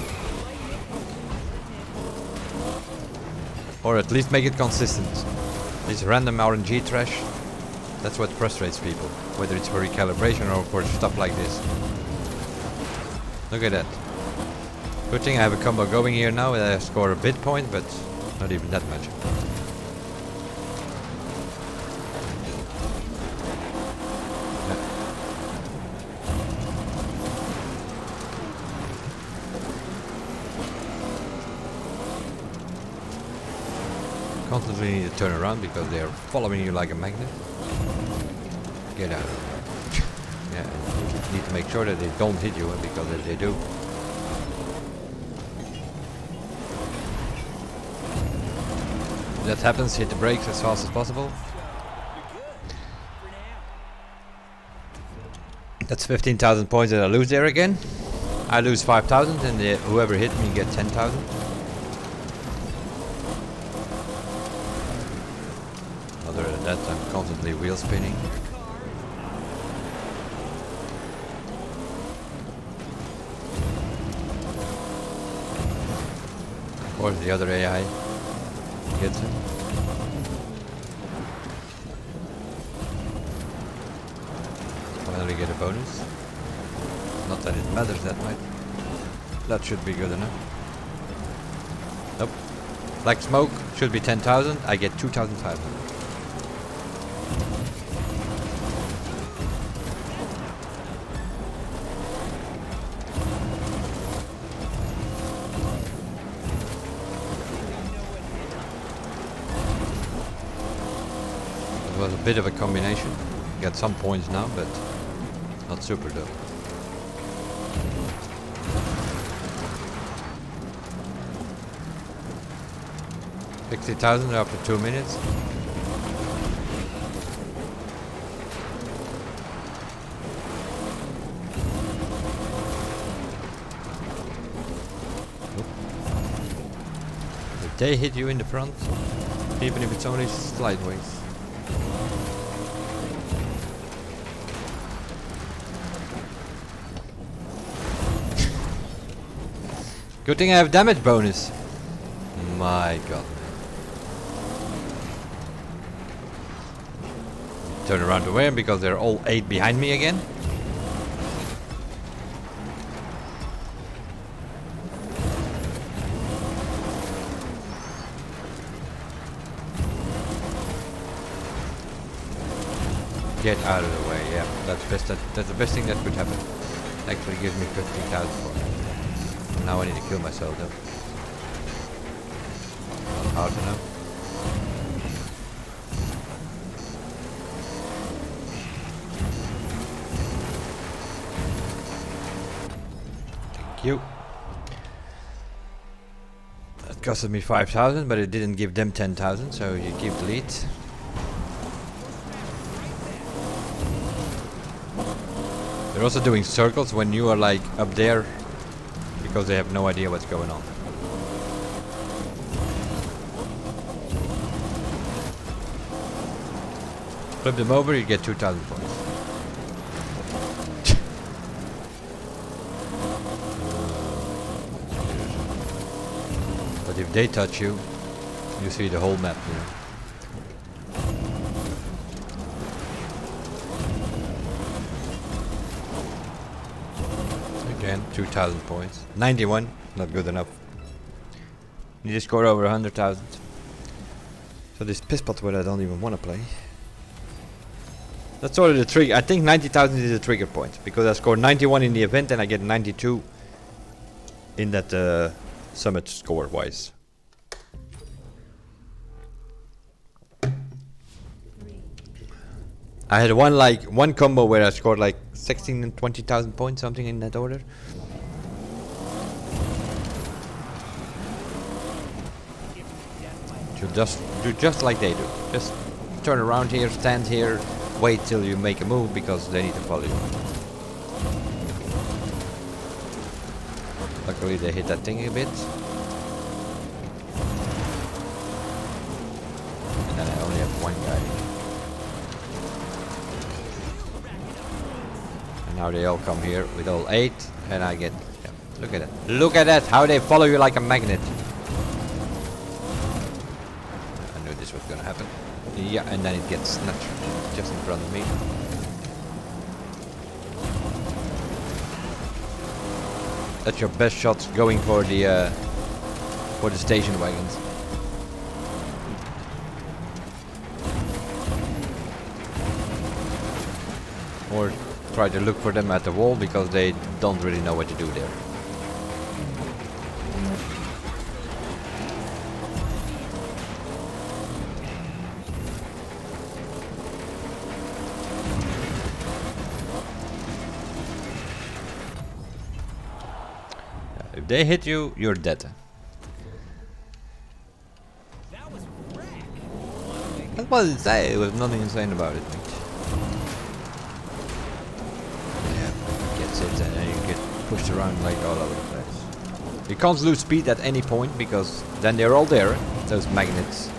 Or at least make it consistent. This random RNG trash, that's what frustrates people. Whether it's for recalibration or for stuff like this. Look at that. Good thing I have a combo going here now and I score a bit point, but not even that much. Constantly need to turn around because they are following you like a magnet. Get out of there. Yeah, you need to make sure that they don't hit you, because if they do. If that happens, hit the brakes as fast as possible. That's 15,000 points that I lose there again. I lose 5,000 and whoever hit me get 10,000. Other than that, I'm constantly wheel spinning. Of course, the other AI gets him. Finally get a bonus. Not that it matters that much. That should be good enough. Nope. Black smoke should be 10,000. I get 2,500. It was a bit of a combination. Got some points now, but not super though. $60,000 after 2 minutes. If they hit you in the front, even if it's only slideways. Good thing I have damage bonus. My god. Turn around to where? Because they're all 8 behind me again. Get out of the way, yeah. That's best. That's the best thing that could happen. Actually gives me 15,000 points. Now I need to kill myself though. Not hard enough. Thank you. That costed me 5,000, but it didn't give them 10,000, so you keep the lead. They're also doing circles when you are like up there, because they have no idea what's going on. Flip them over, you get 2,000 points. But if they touch you, you see the whole map here. Again, 2,000 points. 91, not good enough. Need to score over 100,000. So this piss pot where I don't even want to play. That's sort of the trigger. I think 90,000 is a trigger point because I scored 91 in the event and I get 92 in that summit score wise. I had one combo where I scored like 16 and 20,000 points, something in that order. Should just do just like they do. Just turn around here, stand here, wait till you make a move because they need to follow you. Luckily they hit that thing a bit. And then I only have one guy. And now they all come here with all 8 and I get... Yeah, look at that. Look at that, how they follow you like a magnet. I knew this was gonna happen. Yeah, and then it gets snatched just in front of me. That's your best shots going for the station wagons. Or try to look for them at the wall because they don't really know what to do there. If they hit you, you're dead. That's what it say. There was nothing insane about it. Yeah, gets it and then you get pushed around like all over the place. You can't lose speed at any point because then they're all there, those magnets.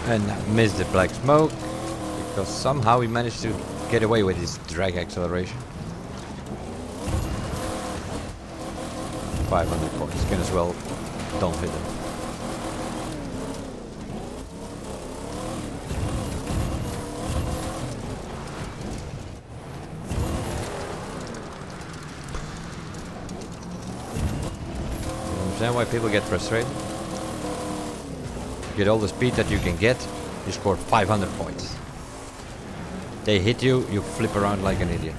And missed the black smoke because somehow he managed to get away with his drag acceleration. 500 points. Can as well don't hit him. You understand why people get frustrated? Get all the speed that you can get, you score 500 points. They hit you, you flip around like an idiot.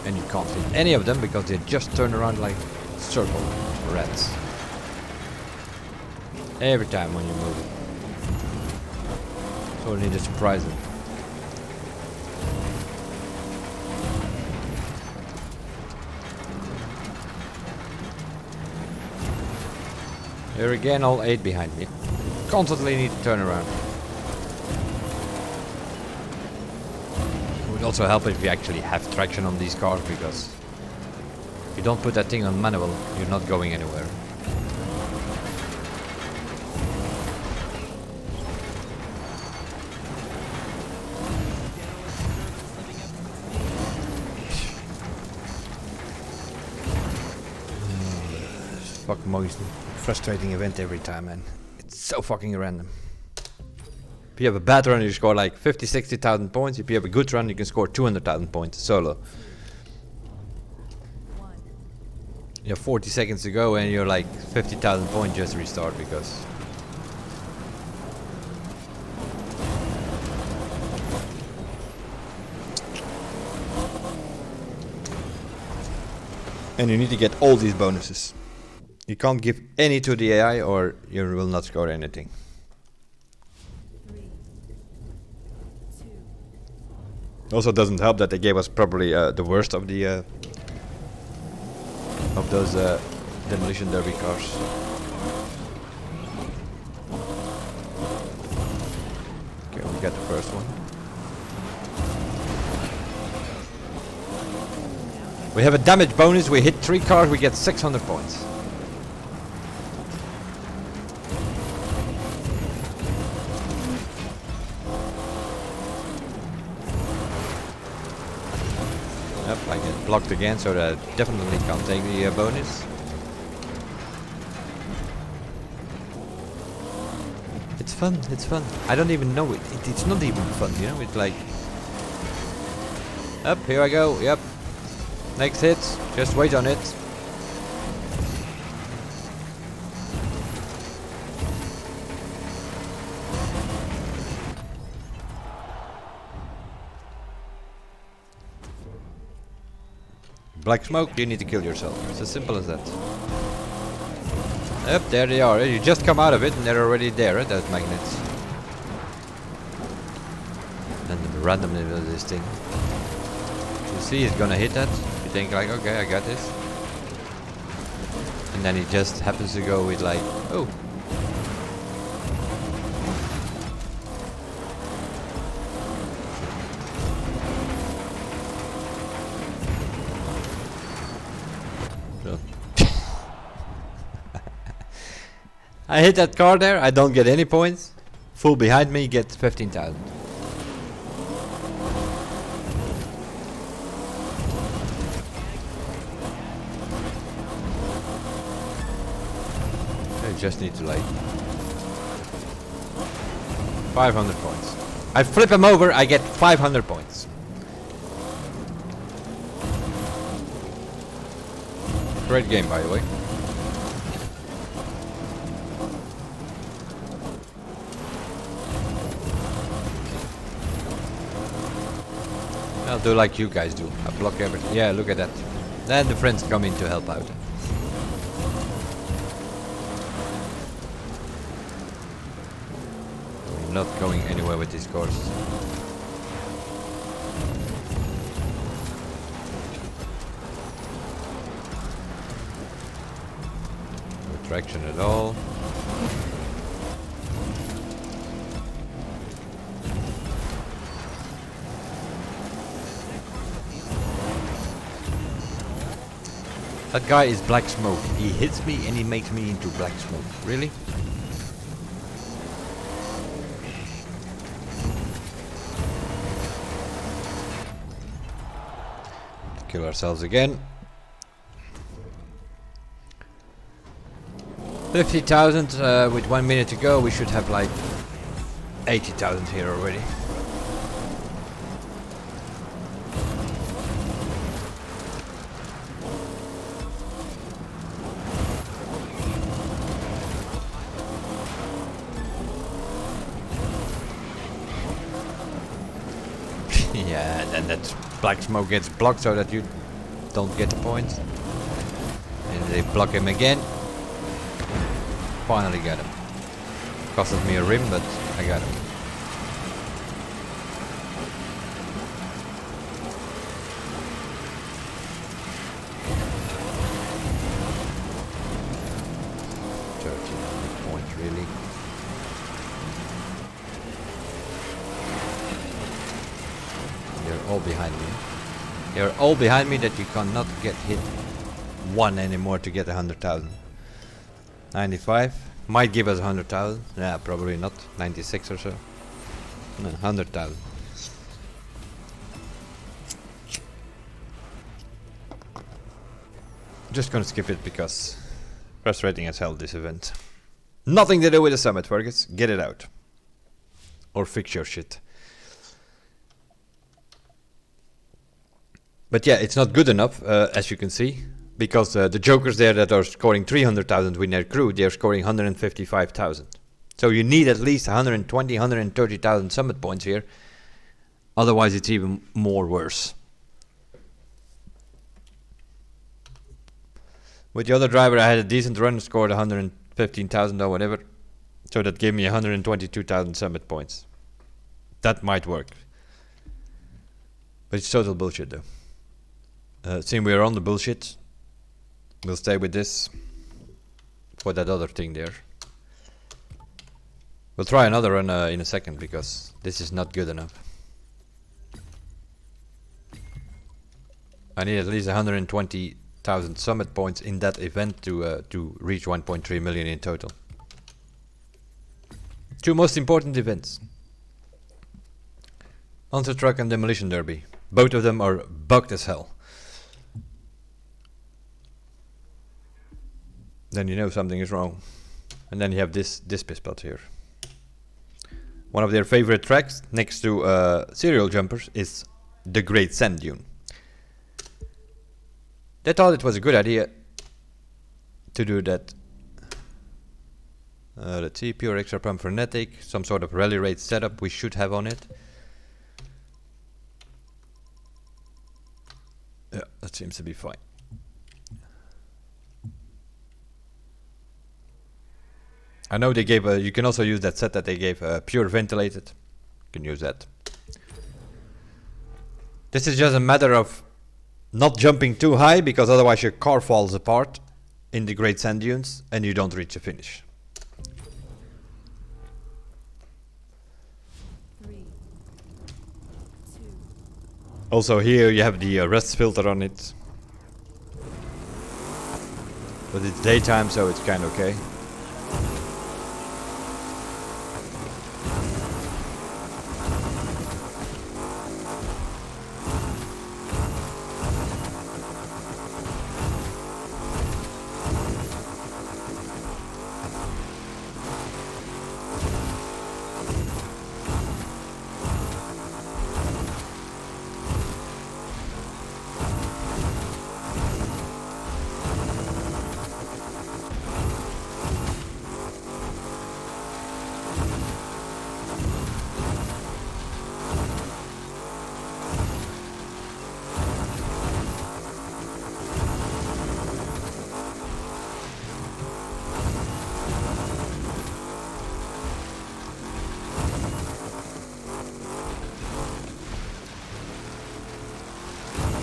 And you can't hit any of them because they just turn around like circle rats. Every time when you move. So you need to surprise them. Here again, all 8 behind me. Constantly need to turn around. It would also help if you actually have traction on these cars because if you don't put that thing on manual, you're not going anywhere. Fuck most frustrating event every time, man. It's so fucking random. If you have a bad run, you score like 50, 60,000 points. If you have a good run, you can score 200,000 points solo. You have 40 seconds to go and you're like 50,000 points just restart because... And you need to get all these bonuses. You can't give any to the AI or you will not score anything. 3, 2. Also doesn't help that they gave us probably the worst of the of those demolition derby cars. Okay, we got the first one. We have a damage bonus. We hit 3 cars, we get 600 points. Yep, I get blocked again, so that definitely can't take the bonus. It's fun, it's fun. I don't even know it. It's not even fun, you know? It's like... Up, here I go, yep. Next hit, just wait on it. Black smoke, you need to kill yourself. It's as simple as that. Yep, there they are. You just come out of it and they're already there, those magnets. And the randomness of this thing. You see he's gonna hit that. You think like, okay, I got this. And then he just happens to go with like, oh. I hit that car there, I don't get any points. Full behind me gets 15,000. I just need to like 500 points. I flip him over, I get 500 points. Great game, by the way. I'll do like you guys do. I block everything. Yeah, look at that. Then the friends come in to help out. I'm not going anywhere with this course. No traction at all. That guy is black smoke. He hits me and he makes me into black smoke. Really? Kill ourselves again. 50,000 with 1 minute to go. We should have like 80,000 here already. Yeah, and then that black smoke gets blocked so that you don't get the points. And they block him again. Finally got him. Costed me a rim, but I got him. Points, really. They're all behind me. They're all behind me that you cannot get hit one anymore to get 100,000. 95 might give us 100,000. Yeah, probably not. 96 or so. No, 100,000. Just gonna skip it because frustrating as hell this event. Nothing to do with the summit, Fergus. Get it out. Or fix your shit. But yeah, it's not good enough, as you can see, because the jokers there that are scoring 300,000 with their crew, they're scoring 155,000. So you need at least 120, 130,000 summit points here. Otherwise, it's even more worse. With the other driver, I had a decent run, scored 115,000 or whatever. So that gave me 122,000 summit points. That might work. But it's total bullshit though. Seeing we're on the bullshit, we'll stay with this for that other thing there. We'll try another run in a second because this is not good enough. I need at least 120,000 summit points in that event to reach 1.3 million in total. Two most important events. Monster Truck and Demolition Derby. Both of them are bugged as hell. Then you know something is wrong. And then you have this piss spot here. One of their favorite tracks next to serial jumpers is the Great Sand Dune. They thought it was a good idea to do that. Let's see, pure extra pump frenetic, some sort of rally race setup we should have on it. Yeah, that seems to be fine. I know they gave you can also use that set that they gave pure ventilated. You can use that. This is just a matter of not jumping too high, because otherwise your car falls apart in the Great Sand Dunes and you don't reach the finish. 3, 2, Also here you have the rust filter on it. But it's daytime, so it's kind of okay.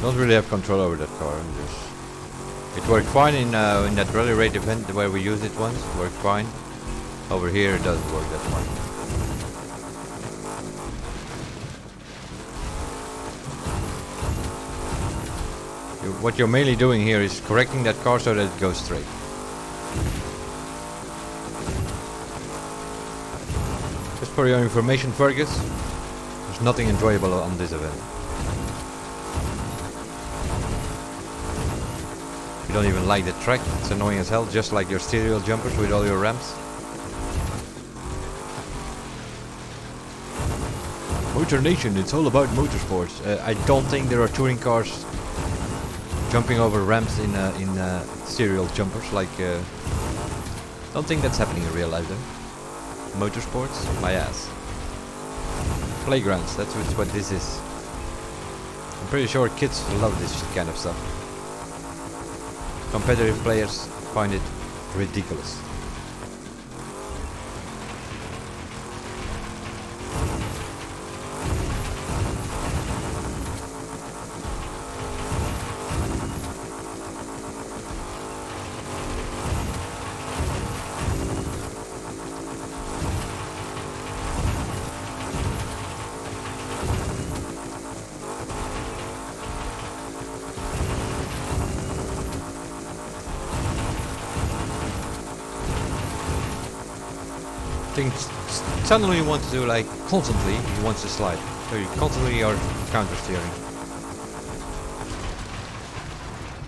Don't really have control over that car. It worked fine in that rally raid event where we used it once. It worked fine. Over here it doesn't work that fine. What you're mainly doing here is correcting that car so that it goes straight. Just for your information, Fergus, there's nothing enjoyable on this event. You don't even like the track, it's annoying as hell, just like your serial jumpers with all your ramps. Motor Nation, it's all about motorsports. I don't think there are touring cars jumping over ramps in serial jumpers, like don't think that's happening in real life though. Motorsports? My ass. Playgrounds, that's what this is. I'm pretty sure kids love this kind of stuff. Competitive players find it ridiculous. Suddenly you want to do like constantly, he wants to slide. So you constantly are counter steering.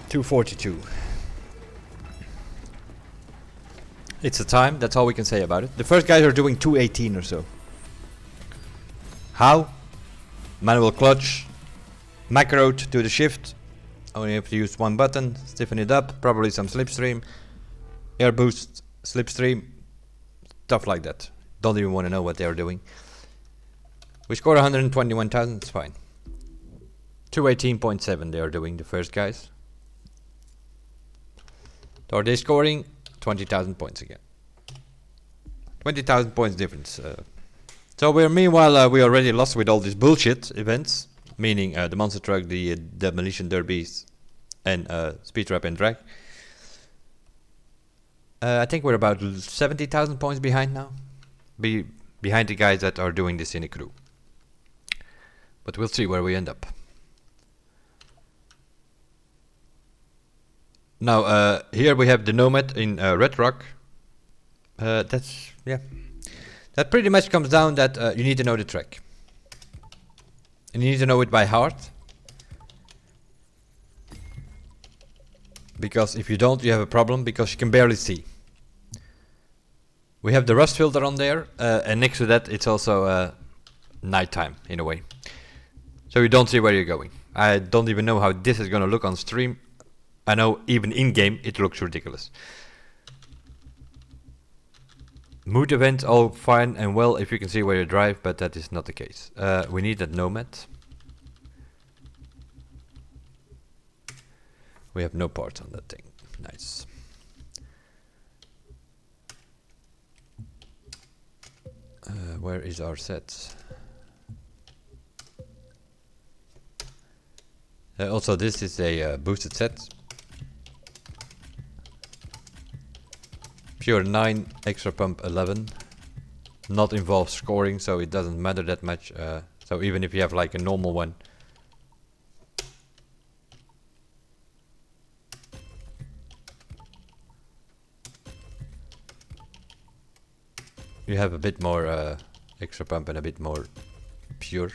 242. It's a time, that's all we can say about it. The first guys are doing 218 or so. How? Manual clutch, macro to the shift. Only have to use one button, stiffen it up, probably some slipstream, air boost, slipstream, stuff like that. Don't even want to know what they are doing. We scored 121,000, it's fine. 218.7 they are doing, the first guys. So are they scoring 20,000 points again? 20,000 points difference. So we're meanwhile we already lost with all these bullshit events, meaning the monster truck, the demolition derbies, and speed trap and drag. I think we're about 70,000 points behind now. Behind the guys that are doing this in a crew. But we'll see where we end up. Now, here we have the Nomad in Red Rock. That's, yeah. That pretty much comes down that you need to know the track. And you need to know it by heart. Because if you don't, you have a problem because you can barely see. We have the rust filter on there, and next to that it's also nighttime in a way. So you don't see where you're going. I don't even know how this is gonna look on stream. I know even in-game it looks ridiculous. Mood events, all fine and well if you can see where you drive, but that is not the case. We need that Nomad. We have no parts on that thing. Nice. Where is our set? Also, this is a boosted set. Pure 9, extra pump 11. Not involved scoring, so it doesn't matter that much. So even if you have like a normal one, you have a bit more extra pump and a bit more pure.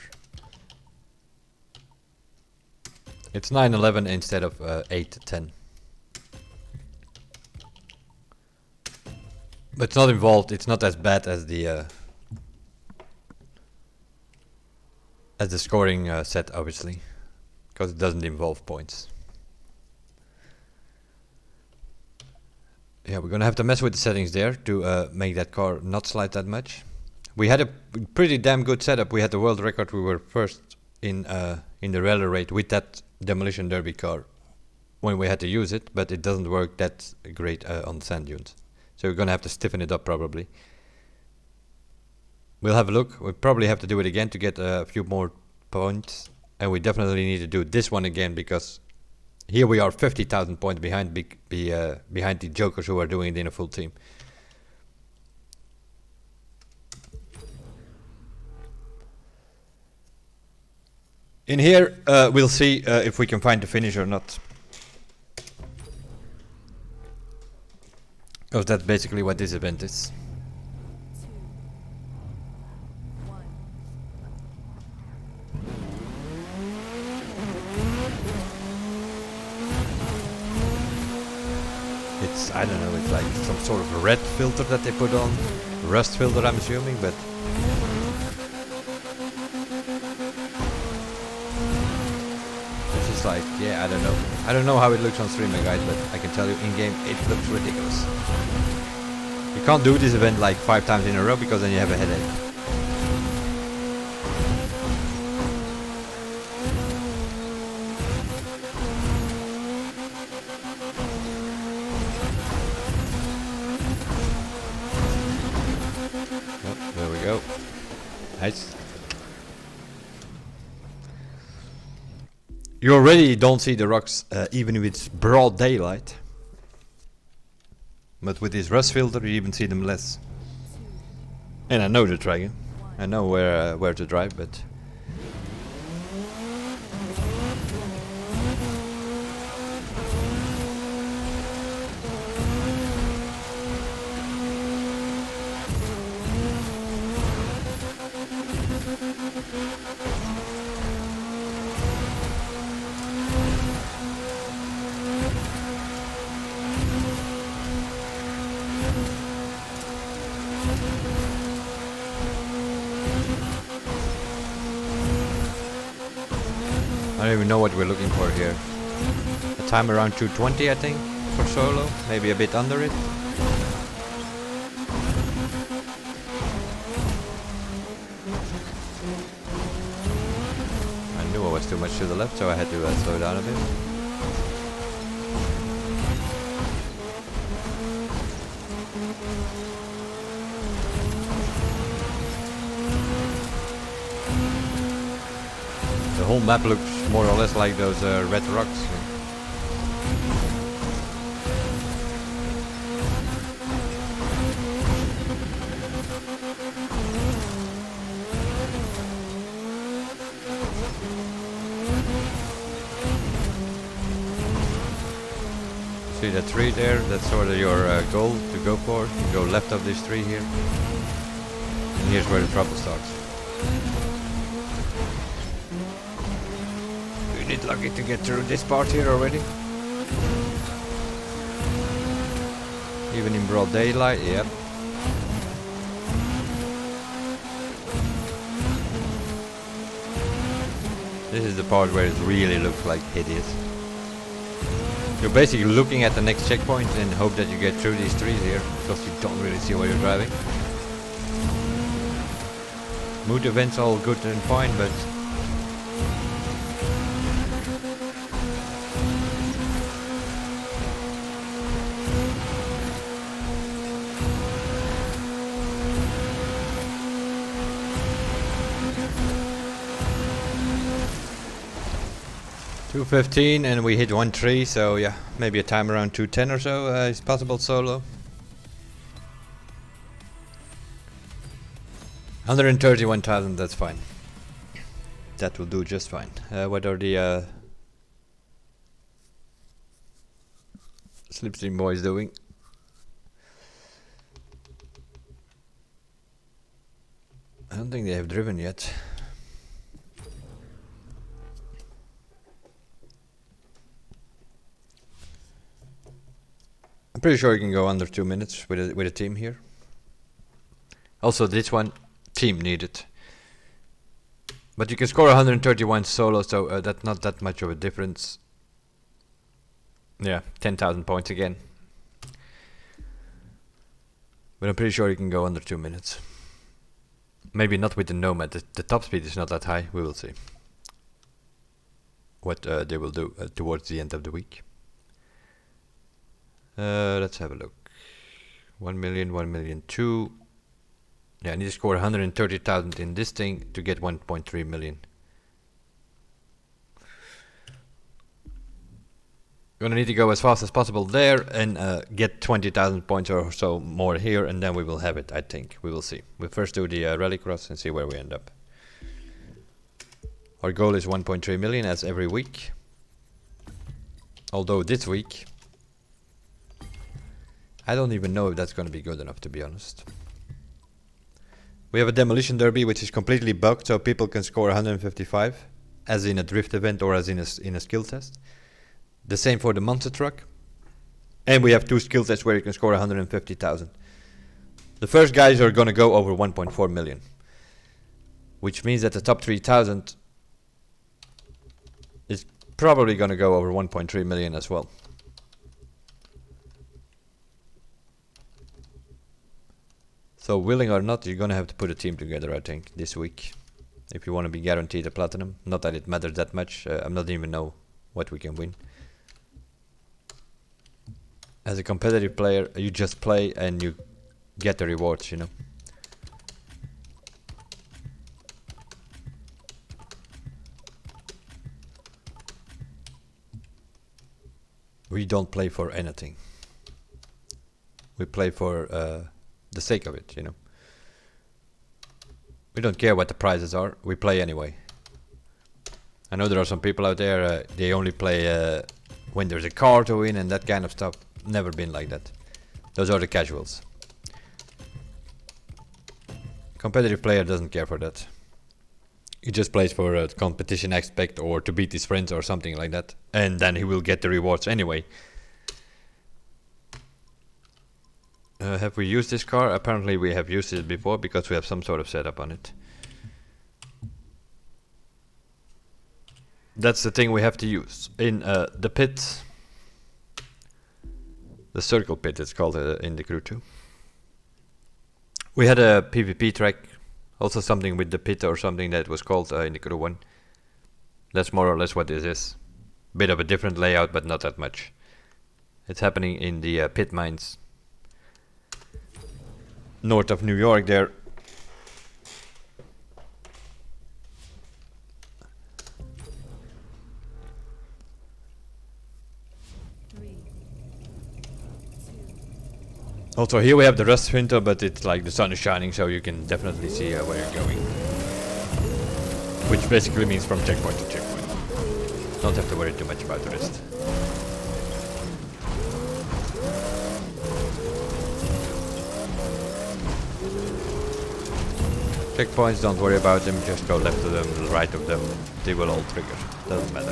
It's 911 instead of 810. But it's not involved. It's not as bad as the scoring set, obviously, because it doesn't involve points. Yeah, we're gonna have to mess with the settings there to make that car not slide that much. We had a pretty damn good setup. We had the world record. We were first in the rally rate with that demolition derby car when we had to use it, but it doesn't work that great on sand dunes. So we're gonna have to stiffen it up probably. We'll have a look. We'll probably have to do it again to get a few more points, and we definitely need to do this one again because here we are 50,000 points behind behind the jokers who are doing it in a full team. In here, we'll see if we can find the finish or not. Because that's basically what this event is. 2, 1. It's, I don't know, it's like some sort of a red filter that they put on. Rust filter, I'm assuming, but it's just like, yeah, I don't know. I don't know how it looks on streaming, guys, but I can tell you in-game it looks ridiculous. You can't do this event like 5 times in a row because then you have a headache. Oh, there we go. Nice. You already don't see the rocks even if it's broad daylight. But with this rust filter you even see them less. And I know the dragon. I know where to drive, but I don't even know what we're looking for here. A time around 220, I think, for solo. Maybe a bit under it. I knew I was too much to the left, so I had to slow down a bit. The whole map looks more or less like those red rocks. See that tree there? That's sort of your goal to go for. You go left of this tree here. And here's where the trouble starts. You need lucky to get through this part here already. Even in broad daylight, yep. This is the part where it really looks like hideous. You're basically looking at the next checkpoint and hope that you get through these trees here, because you don't really see where you're driving. Mood events all good and fine, but 2:15 and we hit one tree, so yeah, maybe a time around 2:10 or so is possible solo. 131,000, that's fine. That will do just fine. What are the Slipstream boys doing? I don't think they have driven yet. I'm pretty sure you can go under 2 minutes with a team here. Also, this one team needed, but you can score 131 solo, so that's not that much of a difference. Yeah, 10,000 points again. But I'm pretty sure you can go under 2 minutes. Maybe not with the Nomad. The top speed is not that high. We will see what they will do towards the end of the week. Let's have a look. 1 million, 1 million, 2. Yeah, I need to score 130,000 in this thing to get 1.3 million. Gonna need to go as fast as possible there and get 20,000 points or so more here, and then we will have it, I think. We will see. We'll first do the Rallycross and see where we end up. Our goal is 1.3 million as every week. Although this week, I don't even know if that's going to be good enough, to be honest. We have a demolition derby which is completely bugged, so people can score 155 as in a drift event or as in a skill test. The same for the monster truck. And we have 2 skill tests where you can score 150,000. The first guys are going to go over 1.4 million, which means that the top 3,000 is probably going to go over 1.3 million as well. So willing or not, you're gonna have to put a team together, I think, this week, if you want to be guaranteed a platinum. Not that it matters that much. I'm not even know what we can win. As a competitive player, you just play and you get the rewards, you know. We don't play for anything. We play for the sake of it, you know. We don't care what the prizes are, we play anyway. I know there are some people out there, they only play when there's a car to win and that kind of stuff. Never been like that. Those are the casuals. Competitive player doesn't care for that. He just plays for a competition aspect or to beat his friends or something like that. And then he will get the rewards anyway. Have we used this car? Apparently we have used it before because we have some sort of setup on it. That's the thing we have to use. In the pit, the circle pit it's called in the Crew 2. We had a PvP track, also something with the pit or something that was called in the Crew 1. That's more or less what this is. Bit of a different layout, but not that much. It's happening in the pit mines north of New York there. Also here we have the rust filter, but it's like the sun is shining, so you can definitely see where you're going. Which basically means from checkpoint to checkpoint. Don't have to worry too much about the rest. Checkpoints, don't worry about them, just go left of them, right of them, they will all trigger, doesn't matter.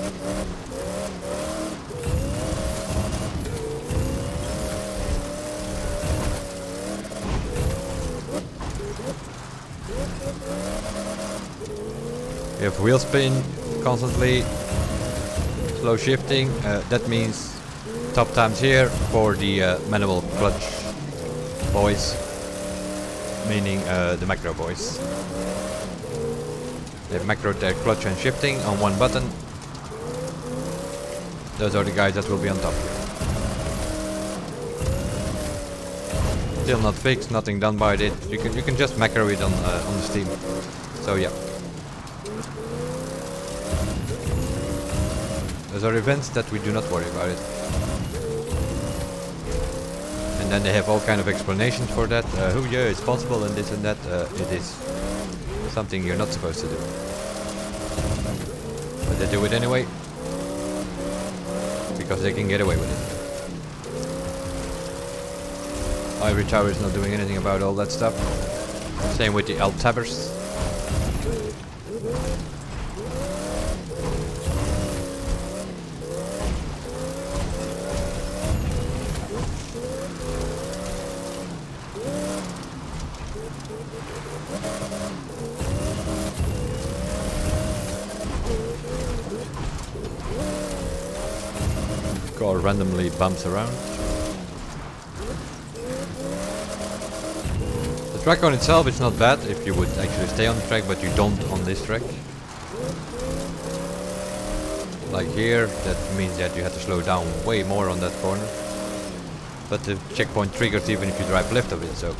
You have wheel spin constantly, slow shifting, that means top times here for the manual clutch boys, meaning the macro boys. They macro their clutch and shifting on one button. Those are the guys that will be on top here. Still not fixed, nothing done by it. You can just macro it on the Steam. So yeah. Those are events that we do not worry about it. And then they have all kind of explanations for that. Oh yeah, it's possible and this and that. It is something you're not supposed to do. But they do it anyway. Because they can get away with it. Ivory Tower is not doing anything about all that stuff. Same with the Altabbers. Car randomly bumps around. The track on itself is not bad if you would actually stay on the track, but you don't on this track. Like here, that means that you have to slow down way more on that corner. But the checkpoint triggers even if you drive left of it, so.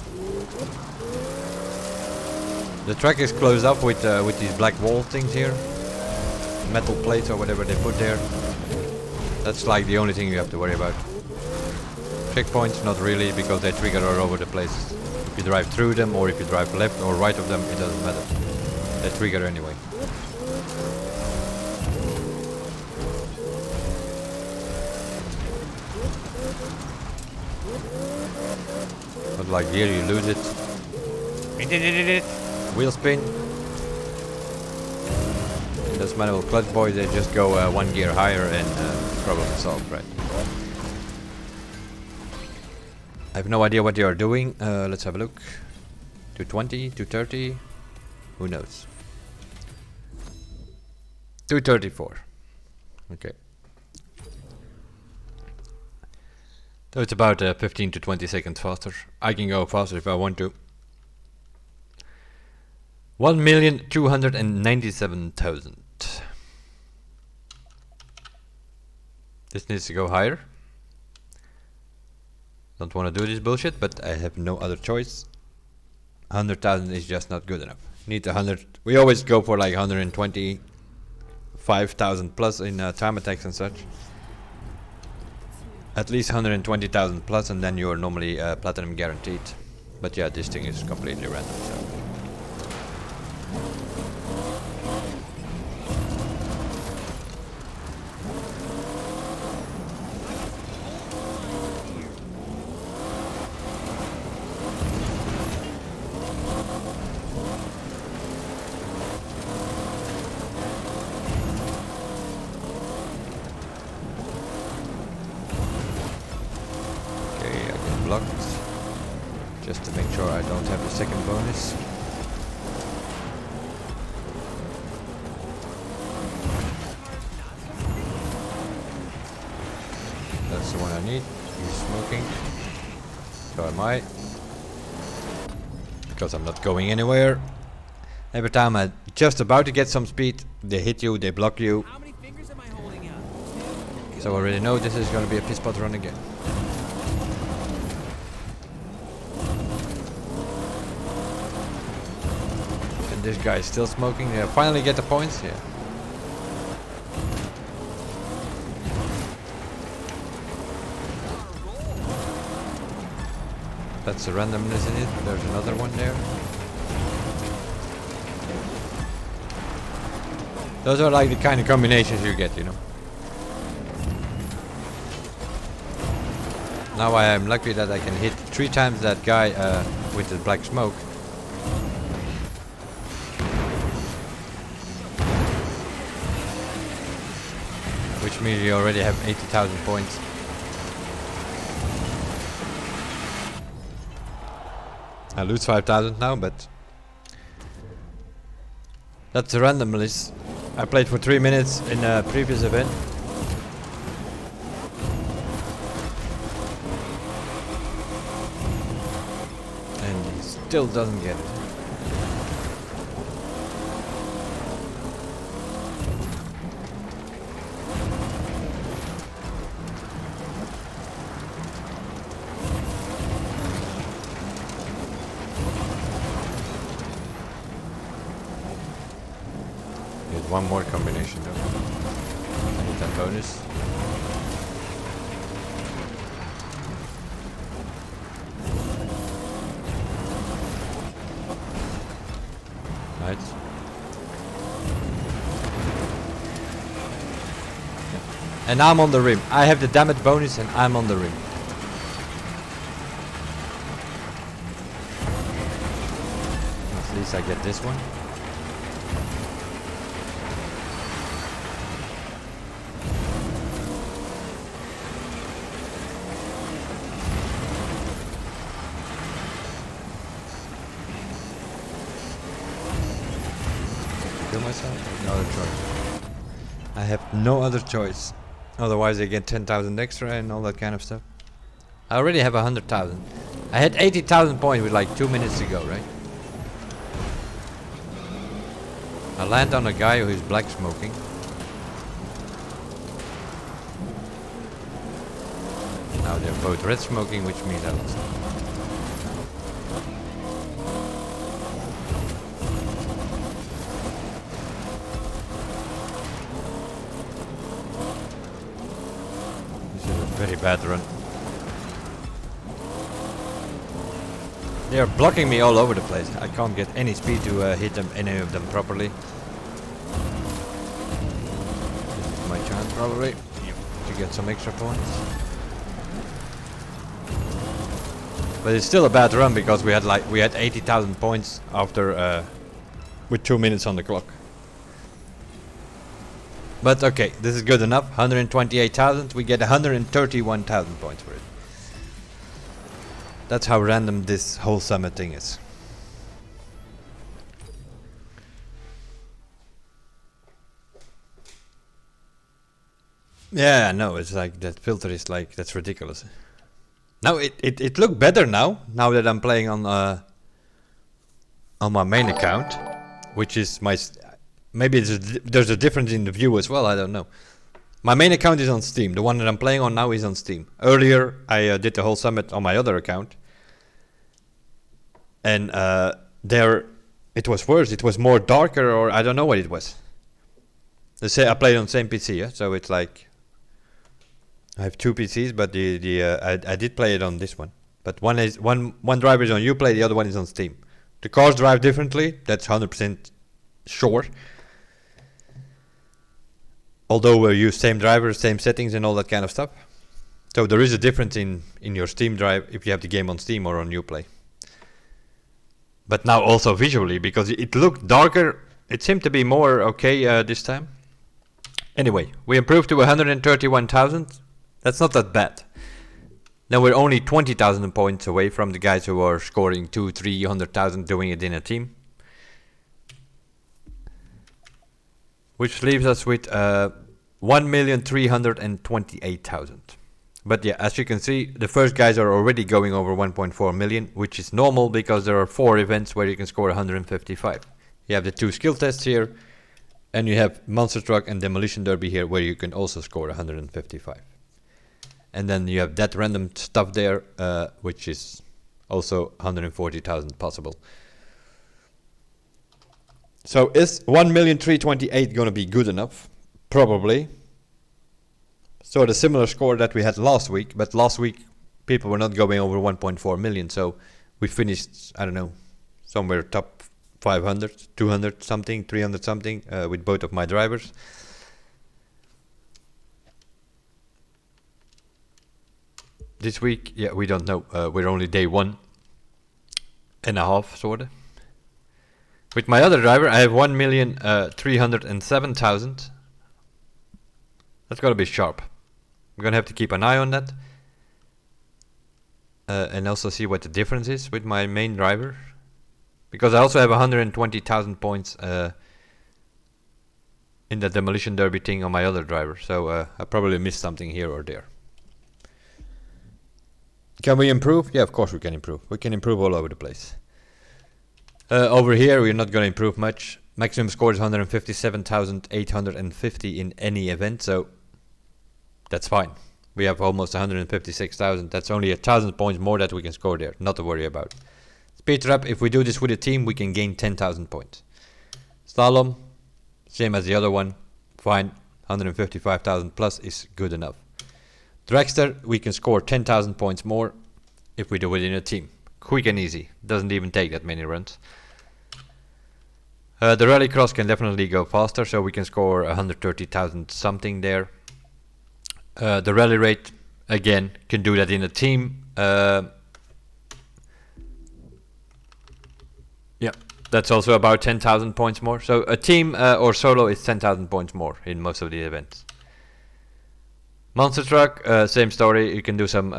The track is closed up with these black wall things here. Metal plates or whatever they put there. That's like the only thing you have to worry about. Checkpoints, not really, because they trigger all over the place. If you drive through them, or if you drive left or right of them, it doesn't matter. They trigger anyway. But like here, you lose it. Wheel spin. And those manual clutch boys, they just go one gear higher and problem solved, right? I have no idea what they are doing. Let's have a look. 220, 230, who knows? 234. Okay. So it's about 15 to 20 seconds faster. I can go faster if I want to. 1,297,000. This needs to go higher. Don't want to do this bullshit, but I have no other choice. 100,000 is just not good enough. Need 100. We always go for like 125,000 plus in time attacks and such. At least 120,000 plus, and then you're normally platinum guaranteed. But yeah, this thing is completely random. So. Just to make sure I don't have the second bonus. That's the one I need. He's smoking. So am I. Because I'm not going anywhere. Every time I'm just about to get some speed, they hit you, they block you. How many fingers am I holding up? So I already know this is going to be a piss pot run again. This guy is still smoking. Yeah, finally get the points. Yeah. That's the randomness in it. There's another one there. Those are like the kind of combinations you get, you know. Now I am lucky that I can hit 3 times that guy with the black smoke. which means you already have 80,000 points. I lose 5,000 now, but that's a random list. I played for 3 minutes in a previous event. And he still doesn't get it. One more combination though. I need that bonus. Right. And I'm on the rim. I have the damage bonus and I'm on the rim. At least I get this one. Myself? No other choice. I have no other choice. Otherwise I get 10,000 extra and all that kind of stuff. I already have 100,000. I had 80,000 points with like 2 minutes to go, right? I land on a guy who's black smoking. Now they're both red smoking, which means I lost. Very bad run. They are blocking me all over the place. I can't get any speed to hit them, any of them properly. This is my chance probably to get some extra points. But it's still a bad run because we had 80,000 points after with 2 minutes on the clock. But okay, this is good enough. 128,000. We get 131,000 points for it. That's how random this whole summit thing is. Yeah, no, it's like that filter is like, that's ridiculous. Now it looked better now that I'm playing on my main account, which is my. Maybe there's a difference in the view as well, I don't know. My main account is on Steam. The one that I'm playing on now is on Steam. Earlier, I did the whole summit on my other account. And there, it was worse. It was more darker, or I don't know what it was. They say I played on the same PC, yeah? So it's like... I have two PCs, but I did play it on this one. But one driver is on Uplay, the other one is on Steam. The cars drive differently, that's 100% sure. Although we use same drivers, same settings and all that kind of stuff. So there is a difference in your Steam drive if you have the game on Steam or on Uplay. But now also visually, because it looked darker, it seemed to be more okay this time. Anyway, we improved to 131,000. That's not that bad. Now we're only 20,000 points away from the guys who are scoring 200,000-300,000 doing it in a team. Which leaves us with 1,328,000. But yeah, as you can see, the first guys are already going over 1.4 million, which is normal because there are 4 events where you can score 155. You have the 2 skill tests here, and you have Monster Truck and Demolition Derby here, where you can also score 155. And then you have that random stuff there, which is also 140,000 possible. So is 1,328,000 going to be good enough? Probably. So the similar score that we had last week, but last week people were not going over 1.4 million, so we finished, I don't know, somewhere top 500, 200 something, 300 something with both of my drivers. This week, yeah, we don't know. We're only day 1.5, sort of. With my other driver, I have 1,307,000. That's gotta be sharp. I'm gonna have to keep an eye on that. And also see what the difference is with my main driver. Because I also have 120,000 points in the Demolition Derby thing on my other driver. So I probably missed something here or there. Can we improve? Yeah, of course we can improve. We can improve all over the place. Over here we're not gonna improve much. Maximum score is 157,850 in any event, so that's fine. We have almost 156,000. That's only 1,000 points more that we can score there. Not to worry about. Speed trap, if we do this with a team, we can gain 10,000 points. Slalom, same as the other one. Fine. 155,000 plus is good enough. Dragster, we can score 10,000 points more if we do it in a team. Quick and easy. Doesn't even take that many runs. The Rallycross can definitely go faster, so we can score 130,000 something there. The rally rate, again, can do that in a team. Yeah, that's also about 10,000 points more. So a team or solo is 10,000 points more in most of the events. Monster Truck, same story. You can do some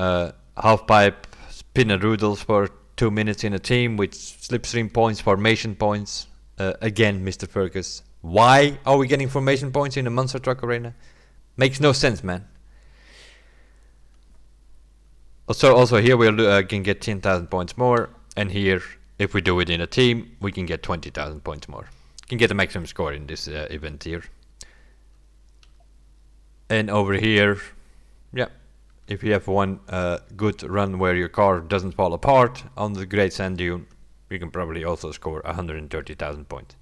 half pipe, spin and roodles for 2 minutes in a team with slipstream points, formation points. Again, Mr. Fergus, why are we getting formation points in the Monster Truck arena? Makes no sense, man. Also here we can get 10,000 points more, and here, if we do it in a team, we can get 20,000 points more. Can get the maximum score in this event here. And over here, yeah, if you have one good run where your car doesn't fall apart on the Great Sand Dune, you can probably also score 130,000 points.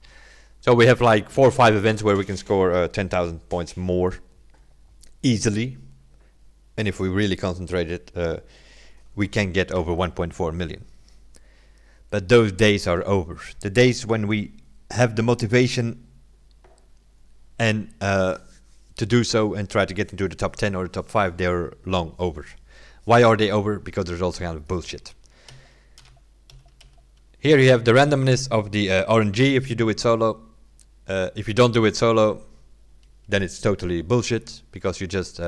So we have like 4 or 5 events where we can score 10,000 points more easily. And if we really concentrate it, we can get over 1.4 million. But those days are over. The days when we have the motivation and to do so and try to get into the top 10 or the top 5, they're long over. Why are they over? Because there's also kind of bullshit. Here you have the randomness of the RNG if you do it solo. If you don't do it solo, then it's totally bullshit, because you just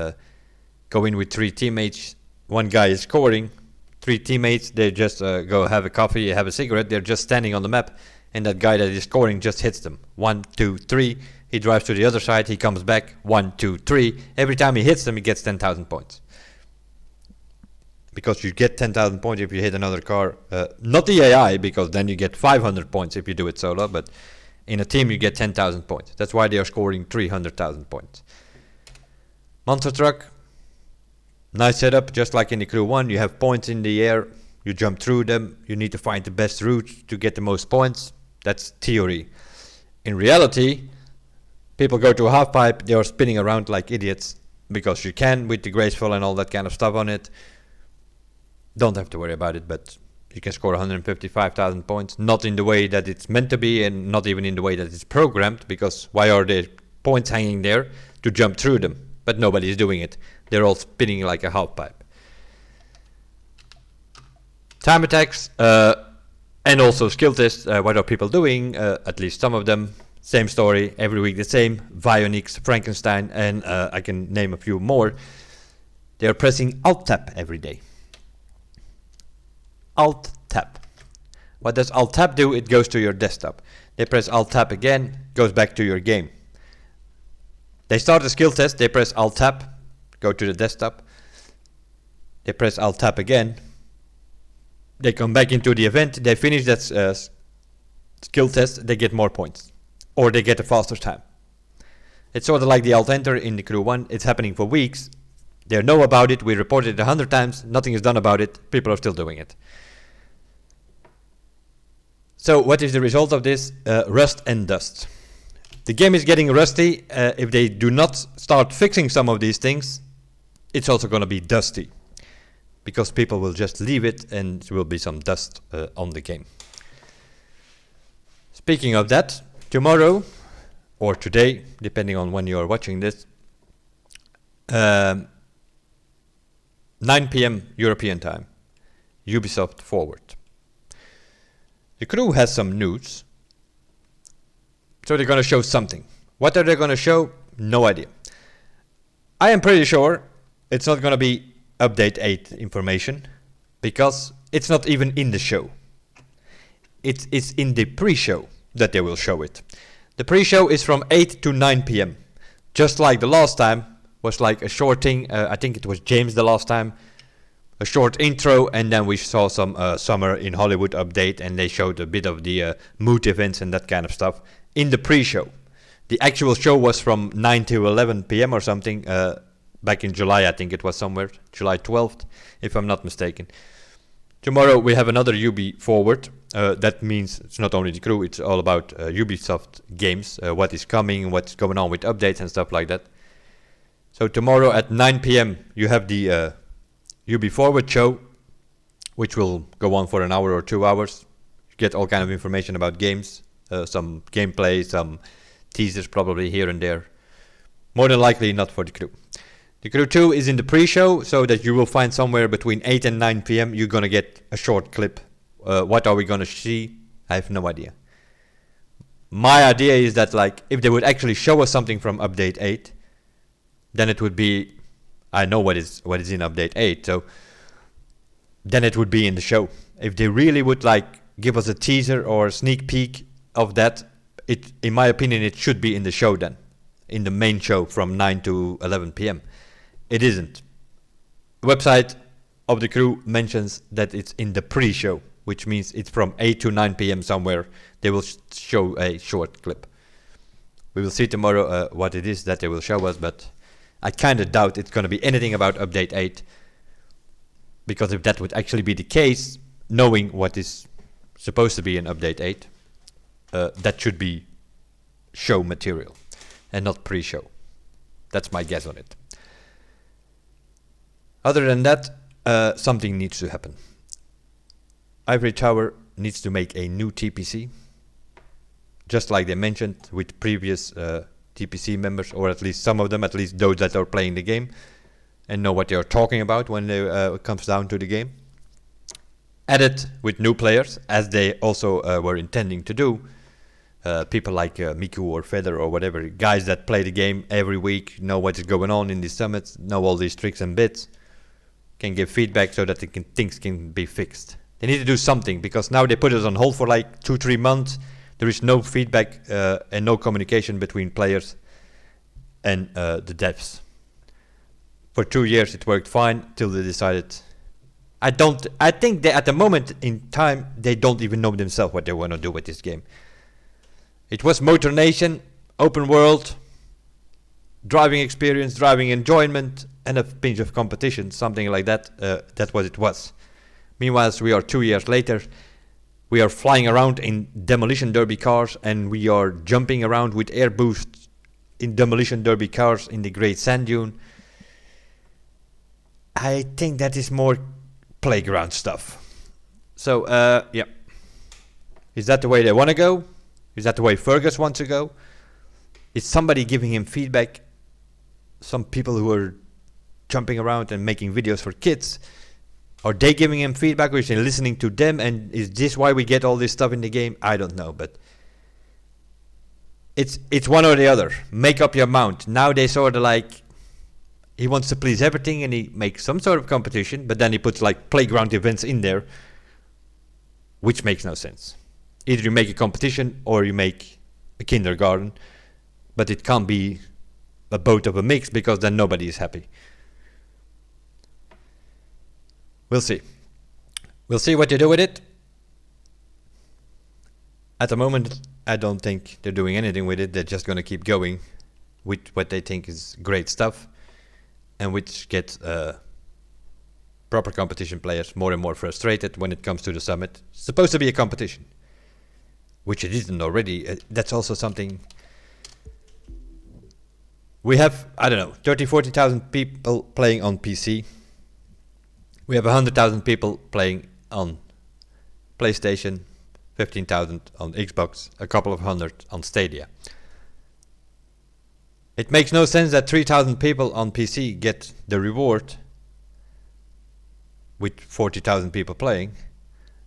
go in with 3 teammates. One guy is scoring. 3 teammates, they just go have a coffee, have a cigarette. They're just standing on the map, and that guy that is scoring just hits them. 1, 2, 3. He drives to the other side. He comes back. 1, 2, 3. Every time he hits them, he gets 10,000 points. Because you get 10,000 points if you hit another car. Not the AI, because then you get 500 points if you do it solo. But in a team, you get 10,000 points. That's why they are scoring 300,000 points. Monster Truck. Nice setup, just like in the Crew 1. You have points in the air. You jump through them. You need to find the best route to get the most points. That's theory. In reality, people go to a half pipe. They are spinning around like idiots. Because you can with the graceful and all that kind of stuff on it. Don't have to worry about it, but you can score 155,000 points. Not in the way that it's meant to be, and not even in the way that it's programmed. Because why are there points hanging there? To jump through them. But nobody is doing it. They're all spinning like a half pipe. Time attacks and also skill tests. What are people doing? At least some of them. Same story, every week the same. Vionix, Frankenstein, and I can name a few more. They are pressing Alt-Tab every day. Alt-Tab. What does Alt-Tab do? It goes to your desktop. They press Alt-Tab again, goes back to your game. They start a skill test, they press Alt-Tab, go to the desktop. They press Alt-Tab again. They come back into the event, they finish that skill test, they get more points. Or they get a faster time. It's sort of like the Alt-Enter in the Crew 1. It's happening for weeks. They know about it, we reported it 100 times, nothing is done about it, people are still doing it. So what is the result of this? Rust and dust. The game is getting rusty. If they do not start fixing some of these things, it's also going to be dusty. Because people will just leave it and there will be some dust on the game. Speaking of that, tomorrow, or today, depending on when you are watching this, 9 PM European time, Ubisoft Forward. The Crew has some news. So they're going to show something. What are they going to show? No idea. I am pretty sure it's not gonna be update 8 information, because it's not even in the show. It's in the pre-show that they will show it. The pre-show is from 8 to 9 p.m. Just like the last time was like a short thing. I think it was James the last time. A short intro, and then we saw some Summer in Hollywood update, and they showed a bit of the mood events and that kind of stuff in the pre-show. The actual show was from 9 to 11 p.m. or something, back in July, I think it was somewhere, July 12th, if I'm not mistaken. Tomorrow we have another UB Forward. That means it's not only the crew, it's all about Ubisoft games, what is coming, what's going on with updates and stuff like that. So tomorrow at 9 p.m. you have the UB Forward show, which will go on for an hour or 2 hours. You get all kind of information about games, some gameplay, some teasers probably here and there. More than likely not for the crew. The crew 2 is in the pre-show, so that you will find somewhere between 8 and 9 p.m. you're gonna get a short clip. What are we gonna see? I have no idea. My idea is that, like, if they would actually show us something from update 8, then it would be, I know what is in update 8, so then it would be in the show. If they really would like give us a teaser or a sneak peek of that, it, in my opinion, it should be in the show then, in the main show from 9 to 11 p.m. It isn't. The website of the crew mentions that it's in the pre-show, which means it's from 8 to 9 p.m. somewhere. They will show a short clip. We will see tomorrow what it is that they will show us, but I kind of doubt it's going to be anything about update 8, because if that would actually be the case, knowing what is supposed to be in update 8, that should be show material and not pre-show. That's my guess on it. Other than that, something needs to happen. Ivory Tower needs to make a new TPC, just like they mentioned with previous TPC members, or at least some of them, at least those that are playing the game and know what they are talking about when it comes down to the game. Added with new players, as they also were intending to do. People like Miku or Feather or whatever, guys that play the game every week, know what is going on in the summits, know all these tricks and bits, can give feedback so that things can be fixed. They need to do something, because now they put us on hold for like 2-3 months. There is no feedback and no communication between players and the devs. For 2 years it worked fine till they decided. I think they, at the moment in time, they don't even know themselves what they want to do with this game. It was Motor Nation, open world, driving experience, driving enjoyment, and a pinch of competition, something like that. That's what it was. Meanwhile, we are 2 years later. We are flying around in demolition derby cars, and we are jumping around with air boosts in demolition derby cars in the Great Sand Dune. I think that is more playground stuff. So, yeah. Is that the way they want to go? Is that the way Fergus wants to go? Is somebody giving him feedback? Some people who are jumping around and making videos for kids, are they giving him feedback, or is he listening to them? And is this why we get all this stuff in the game? I don't know, but it's one or the other. Make up your mind. Now they sort of like, he wants to please everything, and he makes some sort of competition, but then he puts like playground events in there, which makes no sense. Either you make a competition or you make a kindergarten, but it can't be a both of a mix, because then nobody is happy. We'll see. We'll see what they do with it. At the moment, I don't think they're doing anything with it. They're just going to keep going with what they think is great stuff, and which gets proper competition players more and more frustrated when it comes to the summit. It's supposed to be a competition, which it isn't already. That's also something. We have, I don't know, 40,000 people playing on PC. We have 100,000 people playing on PlayStation, 15,000 on Xbox, a couple of hundred on Stadia. It makes no sense that 3,000 people on PC get the reward with 40,000 people playing,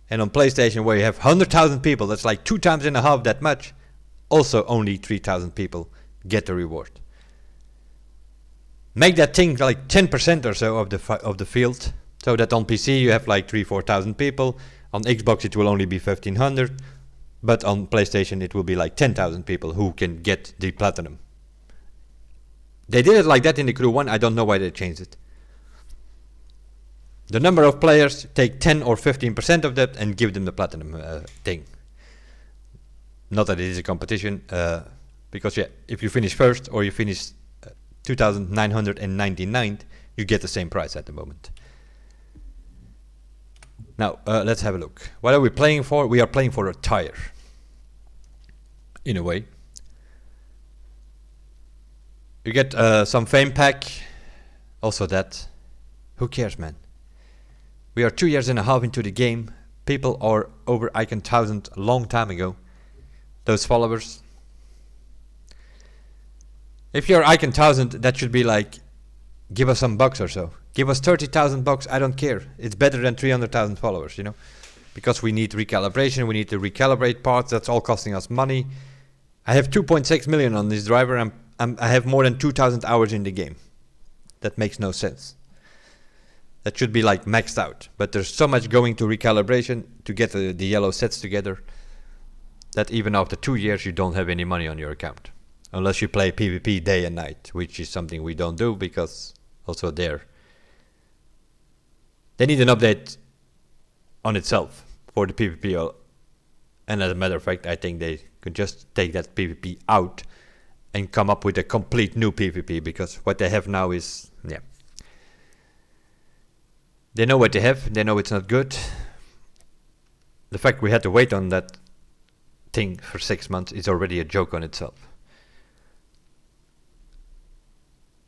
and on PlayStation, where you have 100,000 people, that's like 2 times and a half that much, also only 3,000 people get the reward. make that thing like 10% or so of the field, so that on PC you have like 3,000-4,000 people. On Xbox it will only be 1,500, but on PlayStation it will be like 10,000 people who can get the platinum. They did it like that in the Crew 1. I don't know why they changed it. The number of players, take 10 or 15% of that and give them the platinum thing. Not that it is a competition, because yeah, if you finish first or you finish 2,999, you get the same price at the moment. Now, let's have a look. What are we playing for? We are playing for a tire. In a way. You get some fame pack. Also that. Who cares, man? We are 2.5 years into the game. People are over Icon 1000 a long time ago. Those followers. If you're Icon 1000, that should be like, give us some bucks or so. Give us 30,000 bucks, I don't care. It's better than 300,000 followers, you know. Because we need recalibration, we need to recalibrate parts, that's all costing us money. I have 2.6 million on this driver, I have more than 2,000 hours in the game. That makes no sense. That should be like maxed out. But there's so much going to recalibration to get the yellow sets together, that even after 2 years you don't have any money on your account. Unless you play PvP day and night, which is something we don't do, because also there they need an update on itself for the PvP. And as a matter of fact, I think they could just take that PvP out and come up with a complete new PvP, because what they have now is, yeah. They know what they have, they know it's not good. The fact we had to wait on that thing for 6 months is already a joke on itself.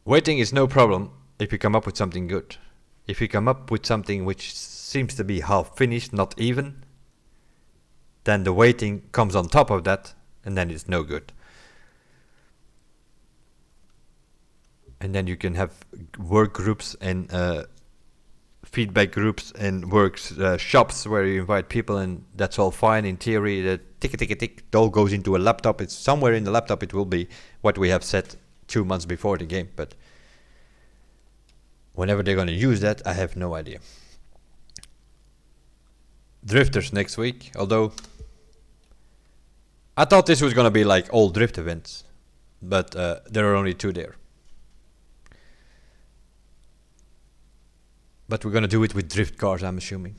Waiting is no problem if you come up with something good. If you come up with something which seems to be half finished, not even, then the waiting comes on top of that, and then it's no good. And then you can have work groups and feedback groups and shops where you invite people, and that's all fine in theory. The tick, it all goes into a laptop. It's somewhere in the laptop. It will be what we have set 2 months before the game, but whenever they're going to use that, I have no idea. Drifters next week, although I thought this was going to be like all drift events, but there are only 2 there. But we're going to do it with drift cars, I'm assuming.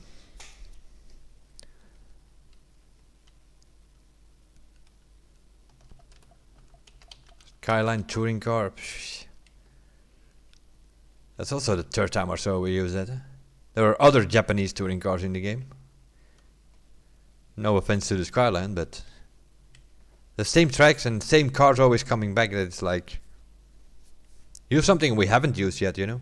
Skyline touring car. That's also the 3rd time or so we use that. There are other Japanese touring cars in the game. No offense to the Skyline, but the same tracks and same cars always coming back. That it's like, use something we haven't used yet, you know.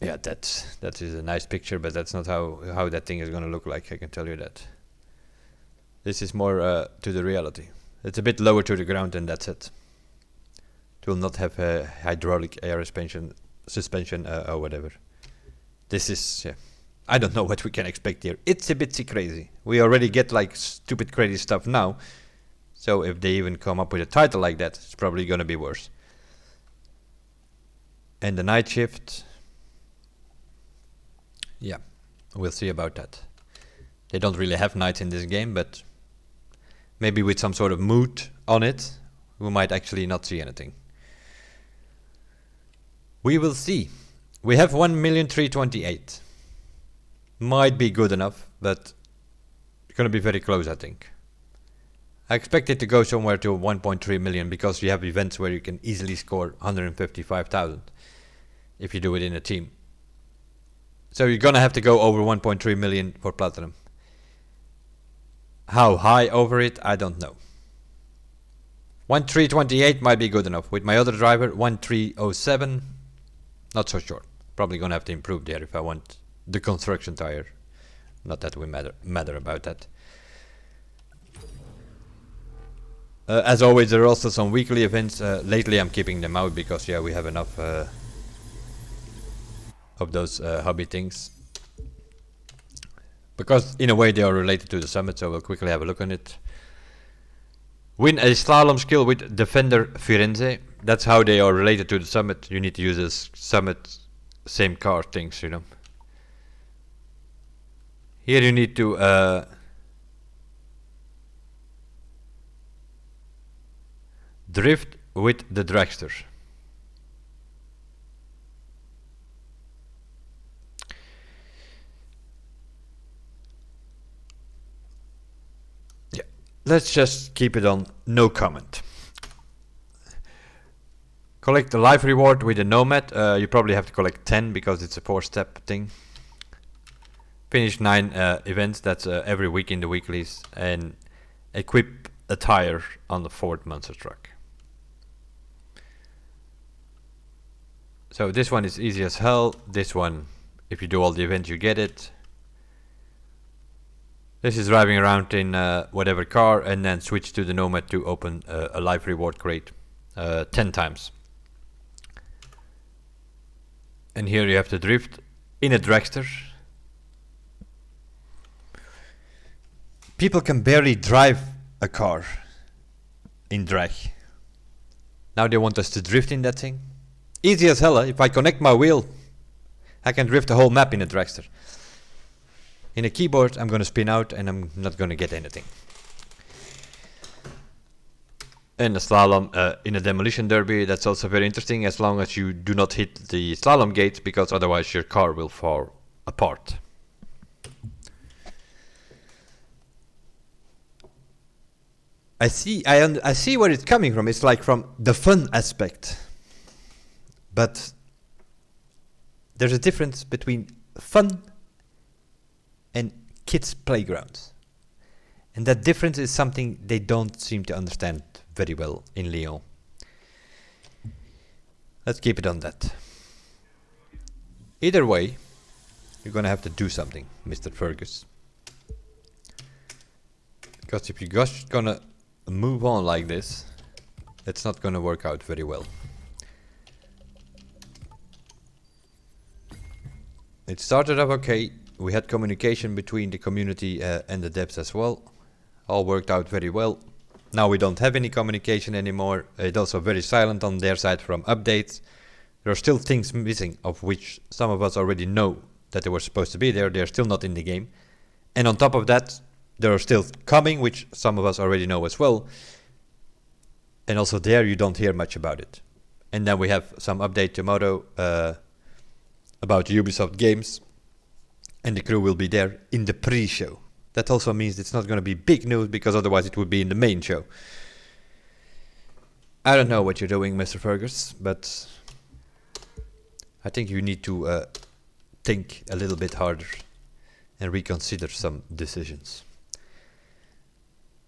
Yeah, that is a nice picture, but that's not how that thing is going to look like, I can tell you that. This is more to the reality. It's a bit lower to the ground, and that's it. It will not have a hydraulic air suspension or whatever. This is, yeah, I don't know what we can expect here. It's a bit crazy. We already get like stupid crazy stuff now, so if they even come up with a title like that, it's probably going to be worse. And the night shift, yeah, we'll see about that. They don't really have nights in this game, but maybe with some sort of mood on it, we might actually not see anything. We will see. We have 1,328,000. Might be good enough, but it's going to be very close, I think. I expect it to go somewhere to 1.3 million, because you have events where you can easily score 155,000 if you do it in a team. So you're going to have to go over 1.3 million for platinum. How high over it, I don't know. 1,328 might be good enough. With my other driver, 1,307, not so sure. Probably gonna have to improve there if I want the construction tire. Not that we matter about that. As always, there are also some weekly events. Lately I'm keeping them out because, yeah, we have enough of those hobby things. Because in a way they are related to the summit, so we'll quickly have a look on it. Win a slalom skill with Defender Firenze. That's how they are related to the summit. You need to use this summit, same car things, you know. Here you need to drift with the dragster. Yeah, let's just keep it on no comment. Collect the life reward with a nomad. You probably have to collect 10 because it's a 4-step thing. Finish 9 events, that's every week in the weeklies, and equip a tire on the Ford monster truck. So this one is easy as hell. This one, if you do all the events, you get it. This is driving around in whatever car and then switch to the nomad to open a life reward crate 10 times. And here you have to drift in a dragster. People can barely drive a car in drag. Now they want us to drift in that thing. Easy as hell, if I connect my wheel, I can drift the whole map in a dragster. In a keyboard, I'm gonna spin out and I'm not gonna get anything. And a slalom in a demolition derby, that's also very interesting as long as you do not hit the slalom gates, because otherwise your car will fall apart. I see where it's coming from. It's like from the fun aspect. But there's a difference between fun and kids' playgrounds. And that difference is something they don't seem to understand very well in Lyon. Let's keep it on that. Either way, you're gonna have to do something, Mr. Fergus. Because if you're just gonna move on like this, it's not gonna work out very well. It started off okay. We had communication between the community and the devs as well. All worked out very well. Now we don't have any communication anymore. It's also very silent on their side from updates. There are still things missing, of which some of us already know that they were supposed to be there. They're still not in the game. And on top of that, there are still coming, which some of us already know as well. And also there you don't hear much about it. And then we have some update tomorrow about Ubisoft games. And the crew will be there in the pre-show. That also means it's not going to be big news, because otherwise it would be in the main show. I don't know what you're doing, Mr. Fergus, but I think you need to think a little bit harder and reconsider some decisions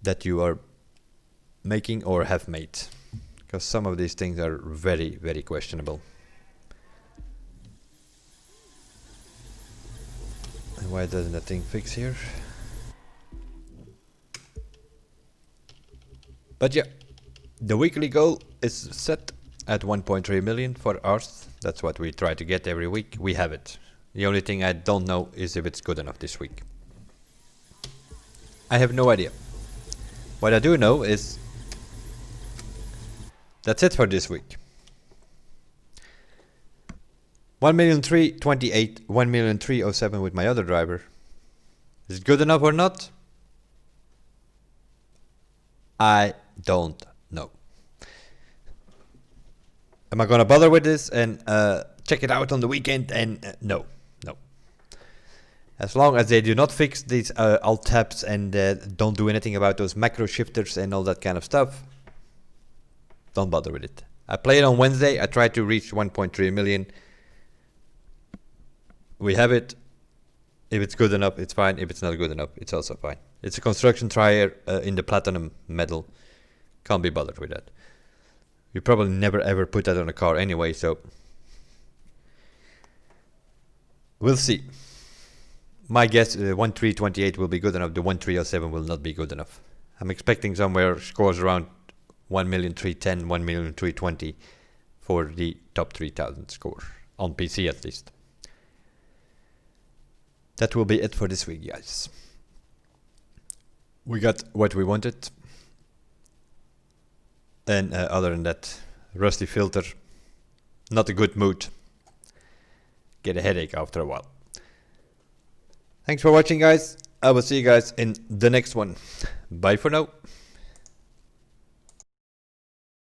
that you are making or have made, because some of these things are very, very questionable. And why doesn't that thing fix here? But yeah, the weekly goal is set at 1.3 million for ours. That's what we try to get every week. We have it. The only thing I don't know is if it's good enough this week. I have no idea. What I do know is that's it for this week. 1,328,000, 1,307,000 with my other driver. Is it good enough or not? I don't know. Am I gonna bother with this and check it out on the weekend? And no. As long as they do not fix these alt tabs and don't do anything about those macro shifters and all that kind of stuff, don't bother with it. I played on Wednesday. I tried to reach 1.3 million. We have it. If it's good enough, it's fine. If it's not good enough, it's also fine. It's a construction trier in the platinum medal. Can't be bothered with that. You probably never ever put that on a car anyway, so we'll see. My guess, 1.328 will be good enough. The 1.307 will not be good enough. I'm expecting somewhere scores around 1,310,000, 1,320,000 for the top 3,000 score on PC at least. That will be it for this week, guys. We got what we wanted. And other than that, rusty filter, not a good mood. Get a headache after a while. Thanks for watching, guys. I will see you guys in the next one. Bye for now.